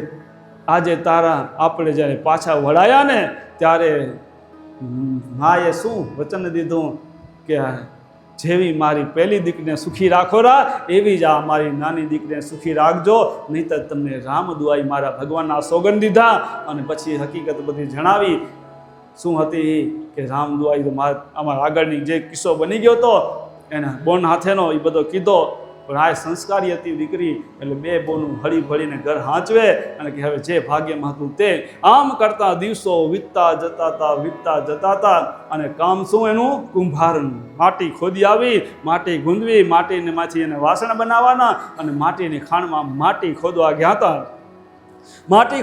આજે તારા આપણે જ્યારે પાછા વળાયા ને ત્યારે માએ શું વચન દીધું કે જેવી મારી પહેલી દીકરીને સુખી રાખો રા, એવી જ આ મારી નાની દીકરીને સુખી રાખજો, નહીં તો તમને રામ દુઆઈ મારા ભગવાનના સોગંદ દીધા. અને પછી હકીકત બધી જણાવી. શું હતી કે રામ દુઆઈ તો અમારા આગળની જે કિસ્સો બની ગયો હતો એના બોન હાથેનો એ બધો કીધો. પણ આ સંસ્કારી હતી દીકરી, એટલે બે બોનું હળી ભળીને ઘર હાંચવે અને કે હવે જે ભાગ્યમાં હતું તે. આમ કરતા દિવસો વીતતા જતા હતા. અને કામ શું એનું? કુંભારનું. માટી ખોદી આવી, માટી ગુંદવી, માટીને માંથી એને વાસણ બનાવવાના. અને માટીની ખાણમાં માટી ખોદવા ગયા હતા. માટી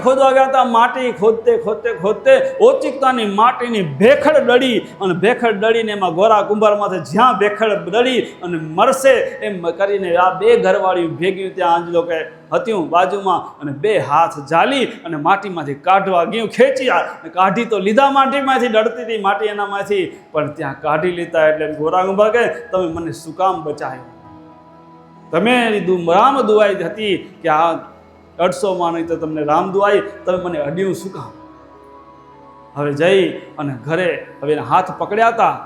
ખોદતે ઓચિકતાની માટીની ભેખડ ડળી. અને ભેખડ ડળીને એમાં ગોરા કુંભારમાંથી જ્યાં ભેખડ ડળી અને મરશે એમ કરીને આ બે ઘરવાળી ભેગી ત્યાં આંજલો કે હતું બાજુમાં, અને બે હાથ ઝાલી અને માટીમાંથી કાઢવા ગયું. ખેંચ્યા, કાઢી તો લીધા માટીમાંથી, ડળતી હતી માટી એનામાંથી, પણ ત્યાં કાઢી લીધા. એટલે ગોરા કુંભાર કહે તમે મને શું કામ બચાવ્યો? તમે રામ દુઆઈ હતી કે આ 800માં નહીં તો તમને રામ દુઆઈ, તમે મને અડ્યું શું કામ? હવે જઈ અને ઘરે હવે એના હાથ પકડ્યા હતા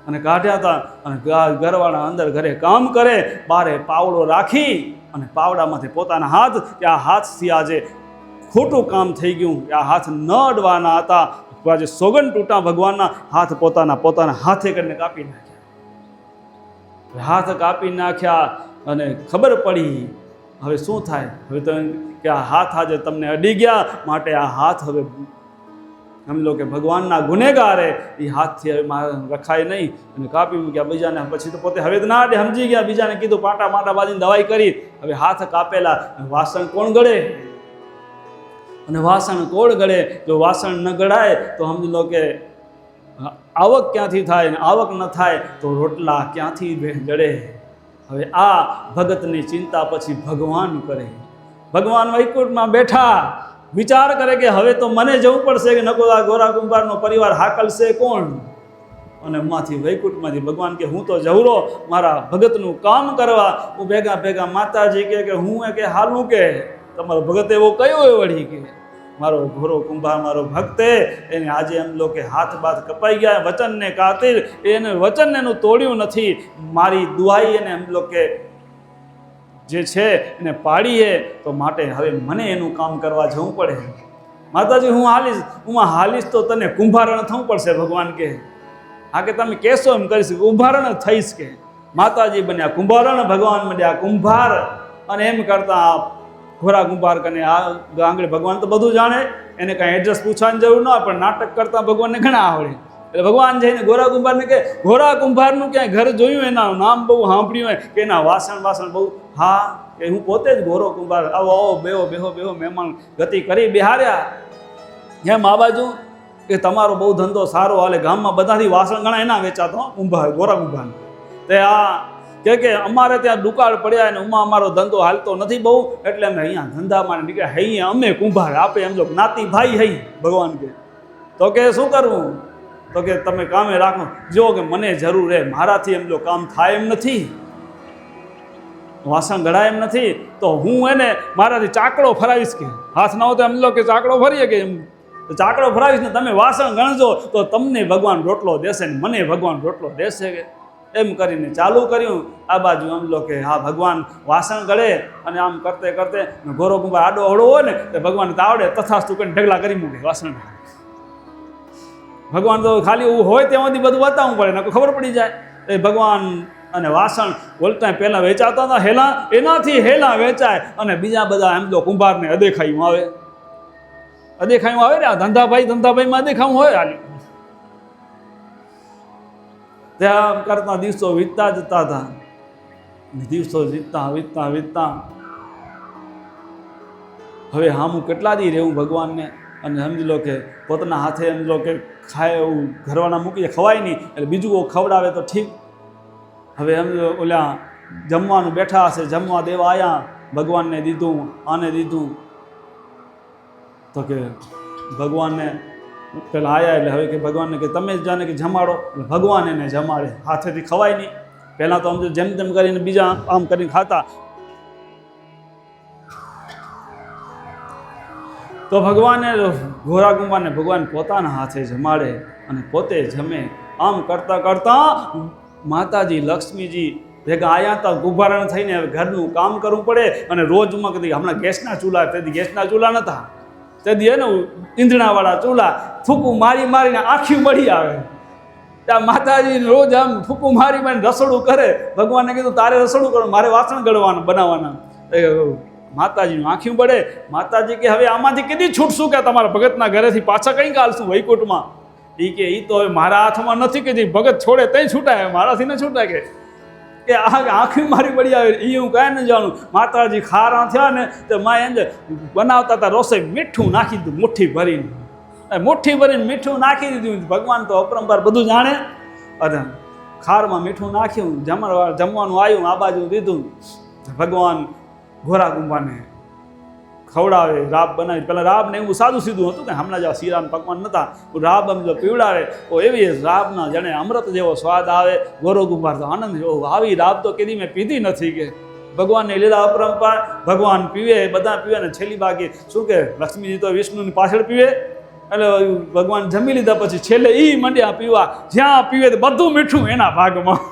અને કાઢ્યા હતા. અને ઘરવાળા અંદર ઘરે કામ કરે, બારે પાવડો રાખી અને પાવડામાંથી પોતાના હાથ, કે આ હાથથી આજે ખોટું કામ થઈ ગયું, આ હાથ ન અડવાના હતા. આજે સોગંદ તૂટા ભગવાનના હાથ પોતાના હાથે કરીને કાપી નાખ્યા. હાથ કાપી નાખ્યા અને ખબર પડી હવે શું થાય? હવે તો કે આ હાથ આજે તમને અડી ગયા, માટે આ હાથ હવે સમજો કે ભગવાનના ગુનેગારે એ હાથથી હવે રખાય નહીં. અને કાપી મૂક્યા બીજાને. પછી તો પોતે હવે ના અડે, સમજી ગયા. બીજાને કીધું, પાટા બાંધીને દવાઈ કરી. હવે હાથ કાપેલા, વાસણ કોણ ગળે? અને વાસણ કોણ ગળે? જો વાસણ ન ગળાય તો સમજી લો કે આવક ક્યાંથી થાય? ને આવક ન થાય તો રોટલા ક્યાંથી જડે? હવે આ ભગતની ચિંતા પછી ભગવાન કરે. ભગવાન વૈકુંઠમાં બેઠા વિચાર કરે કે હવે તો મને જવું પડશે, કે નકો આ ગોરા કુંભારનો પરિવાર હાકલશે કોણ? અને માંથી વૈકુંઠમાંથી ભગવાન કે હું તો જવરો મારા ભગતનું કામ કરવા. હું ભેગા માતાજી કે હું કે હાલું કે તમારો ભગત એવો કયો એ વળી કે મારો ઘોરો કુંભાર મારો ભક્તે એને આજે એમ લો કે હાથ બાથ કપાઈ ગયા વચનને ખાतिर. એને વચન એનું તોડ્યું નથી. મારી દુહાઈ એને એમ લો કે જે છે એને પાડીએ, તો માટે હવે મને એનું કામ કરવા જવું પડે. માતાજી હું હાલીશ તો તને કુંભારણ થવું પડશે. ભગવાન કે હા કે તમે કહેશો એમ કરીશ, કુંભારણ થઈશ કે. માતાજી બન્યા કુંભારણ, ભગવાન બન્યા કુંભાર. અને એમ કરતા ઘોરા કુંભાર કને આ આંગળે ભગવાન તો બધું જાણે, એને કાંઈ એડ્રેસ પૂછવાની જરૂર ન હોય, પણ નાટક કરતા ભગવાનને ઘણા આવડે. એટલે ભગવાન જઈને ગોરા કુંભારને કે ઘોરા કુંભારનું ક્યાંય ઘર જોયું, એના નામ બહુ સાંભળ્યું હોય કે એના વાસણ બહુ? હા કે હું પોતે જ ઘોરો કુંભાર. આવો બેહો મહેમાન ગતિ કરી બિહાર્યા. એમ આ બાજુ કે તમારો બહુ ધંધો સારો હાલે, ગામમાં બધાથી વાસણ ઘણા એના વેચાતો કુંભાર, ગોરા કુંભાર. તે આ કે અમારે ત્યાં દુકાળ પડ્યા અને અમારો ધંધો હાલતો નથી બહુ, એટલે અમે અહીંયા ધંધામાં નીકળ્યા. અહીંયા અમે કુંભાર, આપે એમ લોકો નાતી ભાઈ હઈ. ભગવાન કે તો કે શું કરવું? તો કે તમે કામે રાખો. જો કે મને જરૂર હે, મારાથી એમ જો કામ થાય એમ નથી, વાસણ ગળાય એમ નથી, તો હું એને મારાથી ચાકડો ફરાવીશ. કે હાથ ના હોય તો એમ લો કે ચાકડો ફરીએ કે એમ ચાકડો ફરાવીશ ને તમે વાસણ ગણજો તો તમને ભગવાન રોટલો દેશે ને મને ભગવાન રોટલો દેશે. કે એમ કરીને ચાલુ કર્યું. આ બાજુ એમ લો કે હા ભગવાન વાસણ ગળે અને આમ કરતે ઘોરો કુંભાર આડો અવળો હોય ને તો ભગવાન તો આવડે તથાસ્તુ કરીને ઢગલા કરી મૂકે વાસણ. ભગવાન તો ખાલી એવું હોય ત્યાંથી બધું બતાવવું પડે, નકર ખબર પડી જાય. એ ભગવાન અને વાસણ બોલતા પહેલાં વેચાતા હતા હેલા, એનાથી હેલા વેચાય. અને બીજા બધા એમ તો કુંભારને અદેખાયું આવે ને આ ધંધાભાઈમાં અદેખાવું હોય. હાલી ત્યાં કરતા દિવસો વીતતા જતા હતા. દિવસો વીતતા હવે હામું કેટલા દી રહેવું ભગવાનને? અને સમજી લો કે પોતાના હાથે એમ લો કે ખાય એવું ઘરવાના મૂકીએ, ખવાય નહીં, એટલે બીજું કોઈ ખવડાવે તો ઠીક. હવે એમ ઓલા જમવાનું બેઠા હશે, જમવા દેવા આવ્યા, ભગવાનને દીધું, આને દીધું. તો કે ભગવાનને પેલા આયા એટલે હવે કે ભગવાનને કે તમે જ જાણે કે જમાડો, એટલે ભગવાન એને જમાડે. હાથેથી ખવાય નહીં. પહેલાં તો આમ જેમ તેમ કરીને બીજા આમ કરીને ખાતા. તો ભગવાને ઘોરા કુંભારને ભગવાન પોતાના હાથે જમાડે અને પોતે જમે. આમ કરતાં કરતાં માતાજી લક્ષ્મીજી ભેગા આવ્યા હતા. ગુભારણ થઈને હવે ઘરનું કામ કરવું પડે. અને રોજમાં કદી હમણાં ગેસના ચૂલા, તેથી ગેસના ચૂલા નહોતા, તેથી એને ઈંધણાવાળા ચૂલા ફૂકું મારી મારીને આખી મળી આવે. ત્યાં માતાજી રોજ આમ ફૂકું મારી મારીને રસોડું કરે. ભગવાને કીધું તારે રસોડું કરો, મારે વાસણ ગળવાનું બનાવવાના. માતાજીનું આંખ્યું પડે. માતાજી કે હવે આમાંથી કીધી છૂટશું કે તમારા ભગતના ઘરેથી પાછા કઈ ગાલશું વૈકુંઠમાં? એ કે એ તો હવે મારા હાથમાં નથી. કીધી ભગત છોડે તઈ છૂટાય, મારાથી ન છૂટાય. કે આંખી મારી પડી આવે એ હું કાંઈ ન જાણું. માતાજી ખારા થયા ને તો માં એને બનાવતા હતા રસોઈ મીઠું નાખી દીધું મુઠ્ઠી ભરીને. મુઠ્ઠી ભરીને મીઠું નાખી દીધું. ભગવાન તો અપરંપાર બધું જાણે. અને ખારમાં મીઠું નાખ્યું, જમવાનું આવ્યું, આ બાજુ દીધું. ભગવાન ઘોરા કુંભારને ખવડાવે, રાબ બનાવી. પહેલાં રાબ ને એવું સાદું સીધું હતું કે હમણાં જેવા શીરાના પકવાન નહોતા. રાબ આમ જો પીવડાવે તો એવી રાબના જાણે અમૃત જેવો સ્વાદ આવે. ઘોરો કુંભાર તો આનંદ જેવો, આવી રાબ તો કદી મેં પીધી નથી. કે ભગવાનની લીલા અપરંપાર. ભગવાન પીવે, બધા પીવે ને છેલ્લી બાકી શું કે લક્ષ્મીજી તો વિષ્ણુની પાછળ પીવે. એટલે ભગવાન જમી લીધા પછી છેલ્લે એ મંડ્યા પીવા. જ્યાં પીવે તો બધું મીઠું એના ભાગમાં.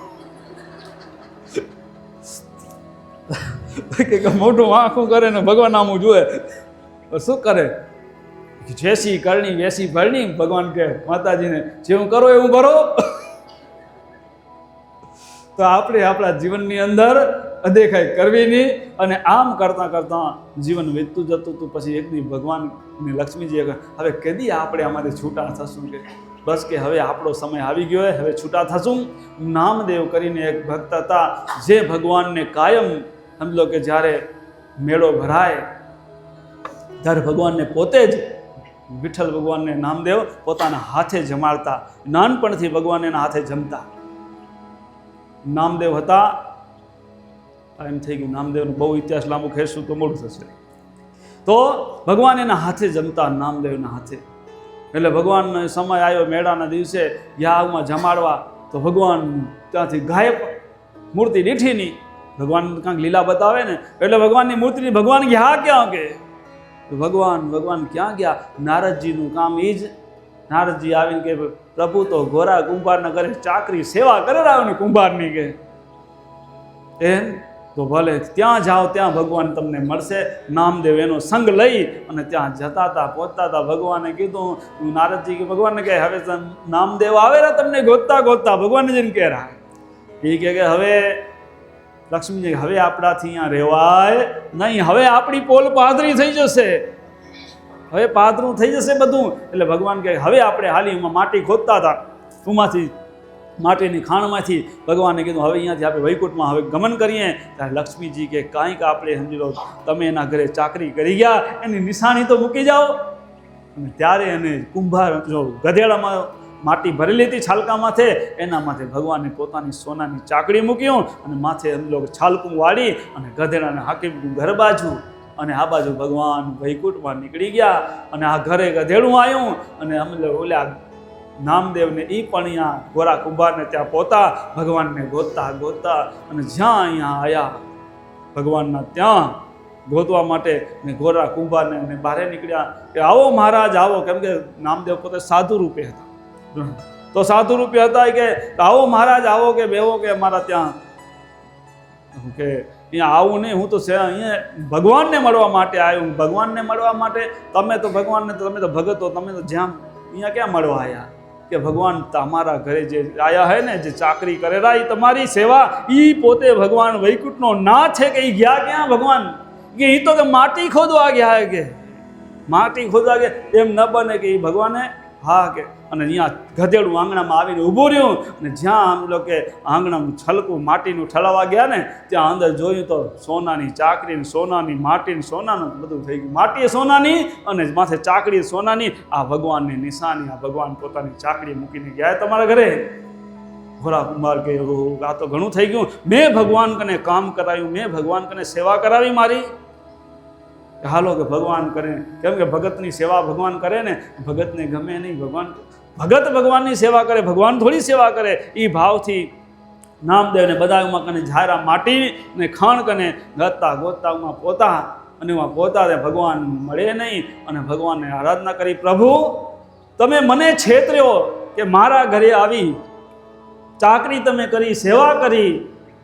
કે મોટું આંખું કરે ને ભગવાન આમું જુએ. શું કરે? જેસી કરણી વેસી ભરણી. ભગવાન કે માતાજીને જેવું કરો એવું કરો. તો આપણે આપણા જીવનની અંદર અદેખાઈ કરવી નહીં. અને આમ કરતાં કરતાં જીવન વીતતું જતું હતું. પછી એક દી ભગવાન ને લક્ષ્મીજીએ હવે કદી આપણે આમાંથી છૂટા થશું? કે બસ કે હવે આપણો સમય આવી ગયો, હવે છૂટા થશું. નામદેવ કરીને એક ભક્ત હતા જે ભગવાનને કાયમ સમજો કે જ્યારે મેળો ભરાય ત્યારે ભગવાનને પોતે જ વિઠ્ઠલ ભગવાનને નામદેવ પોતાના હાથે જમાડતા. નાનપણથી ભગવાન એના હાથે જમતા. નામદેવ હતા. એમ થઈ ગયું નામદેવનો બહુ ઇતિહાસ લાંબુ ખેંચશું તો મોડું થશે. તો ભગવાન એના હાથે જમતા, નામદેવના હાથે. એટલે ભગવાનનો સમય આવ્યો મેળાના દિવસે યાગમાં જમાડવા. તો ભગવાન ત્યાંથી ગાયબ, મૂર્તિ દીઠી નહીં. ભગવાન કાંઈક લીલા બતાવે ને એટલે ભગવાનની મૂર્તિ ભગવાન ગયા ક્યાં? કે ભગવાન ક્યાં ગયા? નારદજીનું કામ એ જ. નારદજી આવીને કે પ્રભુ તો ઘોરા કુંભારના ઘરે ચાકરી સેવા કરે આવે ને કુંભારની. કે એમ તો ભલે ત્યાં જાઓ, ત્યાં ભગવાન તમને મળશે. નામદેવ એનો સંગ લઈ અને ત્યાં જતા હતા, પહોંચતા હતા. ભગવાને કીધું, નારદજી કે ભગવાનને કહે હવે નામદેવ આવે ને તમને ગોતતા ગોતતા. ભગવાનને જઈને કહે રહ્યા એ કે હવે લક્ષ્મીજી હવે આપણાથી અહીંયા રહેવાય નહીં. હવે આપણી પોલ પાદરી થઈ જશે, હવે પાદરું થઈ જશે બધું. એટલે ભગવાન કહે હવે આપણે હાલી માટી ખોદતા હતા તુમાંથી માટીની ખાણમાંથી. ભગવાને કીધું હવે અહીંયાથી આપણે વૈકુંઠમાં હવે ગમન કરીએ. ત્યારે લક્ષ્મીજી કે કાંઈક આપણે સમજી લો તમે એના ઘરે ચાકરી કરી ગયા, એની નિશાની તો મૂકી જાઓ. અને ત્યારે એને કુંભાર જો ગધેડામાં માટી ભરેલી હતી છાલકા માથે, એના માથે ભગવાને પોતાની સોનાની ચાકડી મૂક્યું અને માથે લોકો છાલકું વાળી અને ગધેડાને હાકી મૂક્યું ઘર બાજુ. અને આ બાજુ ભગવાન વૈકુંઠમાં નીકળી ગયા. અને આ ઘરે ગધેડું આવ્યું અને અમે ઓલા નામદેવને એ પણ અહીંયા ઘોરા કુંભારને ત્યાં પહોંચતા. ભગવાનને ગોતતા ગોતતા અને જ્યાં અહીંયા આવ્યા ભગવાનના ત્યાં ગોતવા માટે ને ઘોરા કુંભારને બહાર નીકળ્યા કે આવો મહારાજ આવો. કેમ કે નામદેવ પોતે સાધુ રૂપે હતા. તો સાધુ રૂપે હતા કે આવો મહારાજ આવો કે બેવો કે અમારા ત્યાં કે અહીંયા આવું નહીં. હું તો અહીંયા ભગવાનને મળવા માટે આવ્યું. ભગવાનને મળવા માટે તમે તો ભગવાનને તમે તો ભગતો, તમે તો જ્યાં અહીંયા ક્યાં મળવા આવ્યા? કે ભગવાન તમારા ઘરે જે આવ્યા હે ને જે ચાકરી કરેલા એ તમારી સેવા. એ પોતે ભગવાન વૈકુંઠનો ના છે કે એ ગયા ક્યાં? ભગવાન કે એ તો કે માટી ખોદવા ગયા હે. કે માટી ખોદવા ગયા એમ ન બને કે એ ભગવાને હા કે. અને અહીંયા ગધેડું આંગણામાં આવીને ઊભું રહ્યું. અને જ્યાં આમ લોકો આંગણામાં છલકું માટીનું ઠલાવા ગયા ને ત્યાં અંદર જોયું તો સોનાની ચાકરી, સોનાની માટી, સોનાનું બધું થઈ ગયું. માટી સોનાની અને માથે ચાકડી સોનાની. આ ભગવાનની નિશાની. આ ભગવાન પોતાની ચાકડી મૂકીને ગયા તમારા ઘરે. ઘોરા કુંભાર કે આ તો ઘણું થઈ ગયું. મેં ભગવાન કને કામ કરાવ્યું, મેં ભગવાન કને સેવા કરાવી મારી. કે હાલો કે ભગવાન કરે, કેમ કે ભગતની સેવા ભગવાન કરે ને, ભગતને ગમે નહીં. ભગત ભગવાનની સેવા કરે, ભગવાન થોડી સેવા કરે. એ ભાવથી નામદેવને બધામાં કને ઝારા માટીને ખાણ કને ગતા ગોતામાં પોતા અને એમાં પોતા ભગવાન મળે નહીં. અને ભગવાનને આરાધના કરી, પ્રભુ તમે મને છેતર્યો કે મારા ઘરે આવી ચાકરી તમે કરી, સેવા કરી,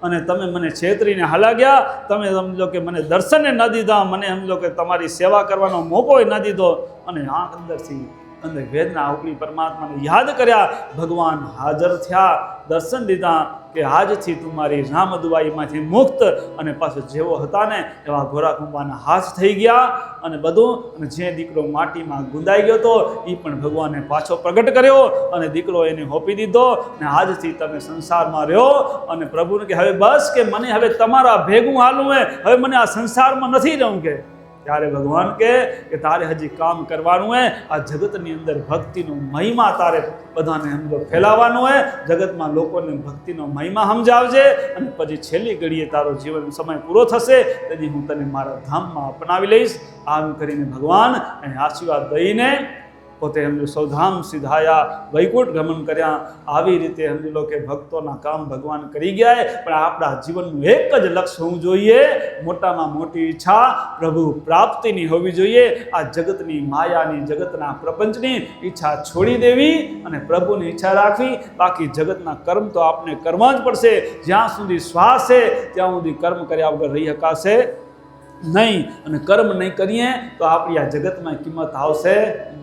અને તમે મને છેતરીને હાલા ગયા. તમે સમજો કે મને દર્શને ન દીધા, મને સમજો કે તમારી સેવા કરવાનો મોકો ન દીધો. અને આંખ અંદરથી અંદર વેદના ઉપડી, પરમાત્માને યાદ કર્યા. ભગવાન હાજર થયા, દર્શન દીધા કે આજથી તું મારી રામદુઆઈમાંથી મુક્ત. અને પાછો જેવો હતા ને એવા ઘોરા કુંભાના હાથ થઈ ગયા અને બધું. અને જે દીકરો માટીમાં ગુંદાઈ ગયો હતો એ પણ ભગવાને પાછો પ્રગટ કર્યો અને દીકરો એને હોપી દીધો. અને આજથી તમે સંસારમાં રહ્યો. અને પ્રભુને કે હવે બસ કે મને હવે તમારા ભેગું હાલવું હે, હવે મને આ સંસારમાં નથી રહું. કે ત્યારે ભગવાન કે તારે હજી કામ કરવાનું હે. આ જગતની અંદર ભક્તિનો મહિમા તારે બધાને સમજો ફેલાવવાનો હે. જગતમાં લોકોને ભક્તિનો મહિમા સમજાવજે. અને પછી છેલ્લી ઘડીએ તારો જીવન સમય પૂરો થશે તેથી હું તને મારા ધામમાં અપનાવી લઈશ. આમ કરીને ભગવાન એને આશીર્વાદ દઈને પોતે સમજો સૌધામ સિધાયા, વૈકુંઠ ગમન કર્યા. આવી રીતે સમજી લો કે ભક્તોના કામ ભગવાન કરી ગયા. પણ આપણા જીવનનું એક જ લક્ષ્ય હોવું જોઈએ, મોટામાં મોટી ઈચ્છા પ્રભુ પ્રાપ્તિની હોવી જોઈએ. આ જગતની માયાની, જગતના પ્રપંચની ઈચ્છા છોડી દેવી અને પ્રભુની ઈચ્છા રાખવી. બાકી જગતના કર્મ તો આપણે કરવા જ પડશે. જ્યાં સુધી શ્વાસ છે ત્યાં સુધી કર્મ કર્યા વગર રહી શકાશે નહીં. અને કર્મ નહીં કરીએ તો આપણી આ જગતમાં કિંમત આવશે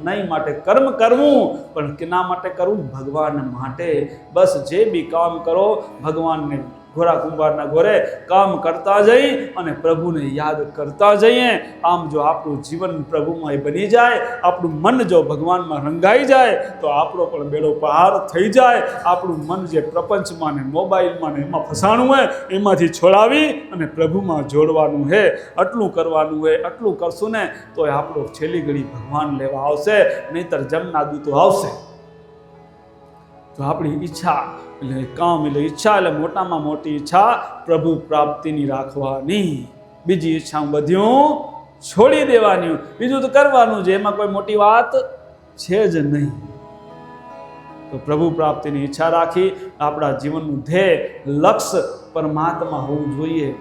નહીં. માટે કર્મ કરવું, પણ કેના માટે કરવું? ભગવાન માટે. બસ જે બી કામ કરો ભગવાનને ઘોરા કુંભારના ઘોરે કામ કરતા જઈ અને પ્રભુને યાદ કરતા જઈએ. આમ જો આપણું જીવન પ્રભુમાં બની જાય, આપણું મન જો ભગવાનમાં રંગાઈ જાય તો આપણો પણ બેડો પાર થઈ જાય. આપણું મન જે પ્રપંચમાં ને મોબાઈલમાં ને એમાં ફસાણું હોય એમાંથી છોડાવી અને પ્રભુમાં જોડવાનું છે. આટલું કરવાનું હોય, આટલું કરશું ને તો આપણો છેલ્લી ઘડી ભગવાન લેવા આવશે, નહીંતર જમના દૂતો આવશે. તો આપણી ઈચ્છા એટલે કામ એટલે ઈચ્છા એટલે મોટામાં મોટી ઈચ્છા પ્રભુ પ્રાપ્તિની રાખવાની. બીજી ઈચ્છા બધું છોડી દેવાની, બીજું તો કરવાનું છે, એમાં કોઈ મોટી વાત છે જ નહીં. તો પ્રભુ પ્રાપ્તિની ઈચ્છા રાખી આપણા જીવનનું ધ્યેય, લક્ષ્ય પરમાત્મા હોવું જોઈએ.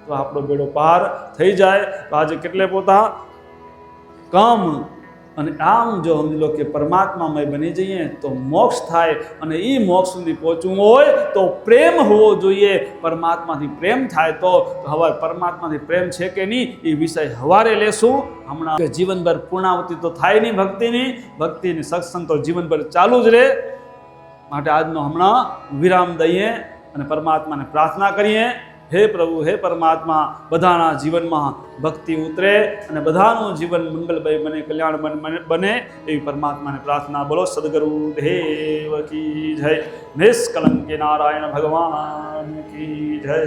તો આપણો બેડો પાર થઈ જાય. તો આજે કેટલે પોતા કામ અને આમ જો સમજી લો કે પરમાત્મામય બની જઈએ તો મોક્ષ થાય. અને એ મોક્ષ સુધી પહોંચવું હોય તો પ્રેમ હોવો જોઈએ. પરમાત્માથી પ્રેમ થાય તો હવે પરમાત્માથી પ્રેમ છે કે નહીં એ વિષય હવારે લેશું. હમણાં જીવનભર પૂર્ણાવતી તો થાય નહીં ભક્તિની સત્સંગ તો જીવનભર ચાલુ જ રહે. માટે આજનો હમણાં વિરામ દઈએ અને પરમાત્માને પ્રાર્થના કરીએ. હે પ્રભુ, હે પરમાત્મા, બધાના જીવનમાં ભક્તિ ઉતરે અને બધાનું જીવન મંગલમય બને, કલ્યાણ બને એવી પરમાત્માને પ્રાર્થના. બોલો સદગુરુ દેવ કી જય. નિષ્કલંક નારાયણ ભગવાન કી જય.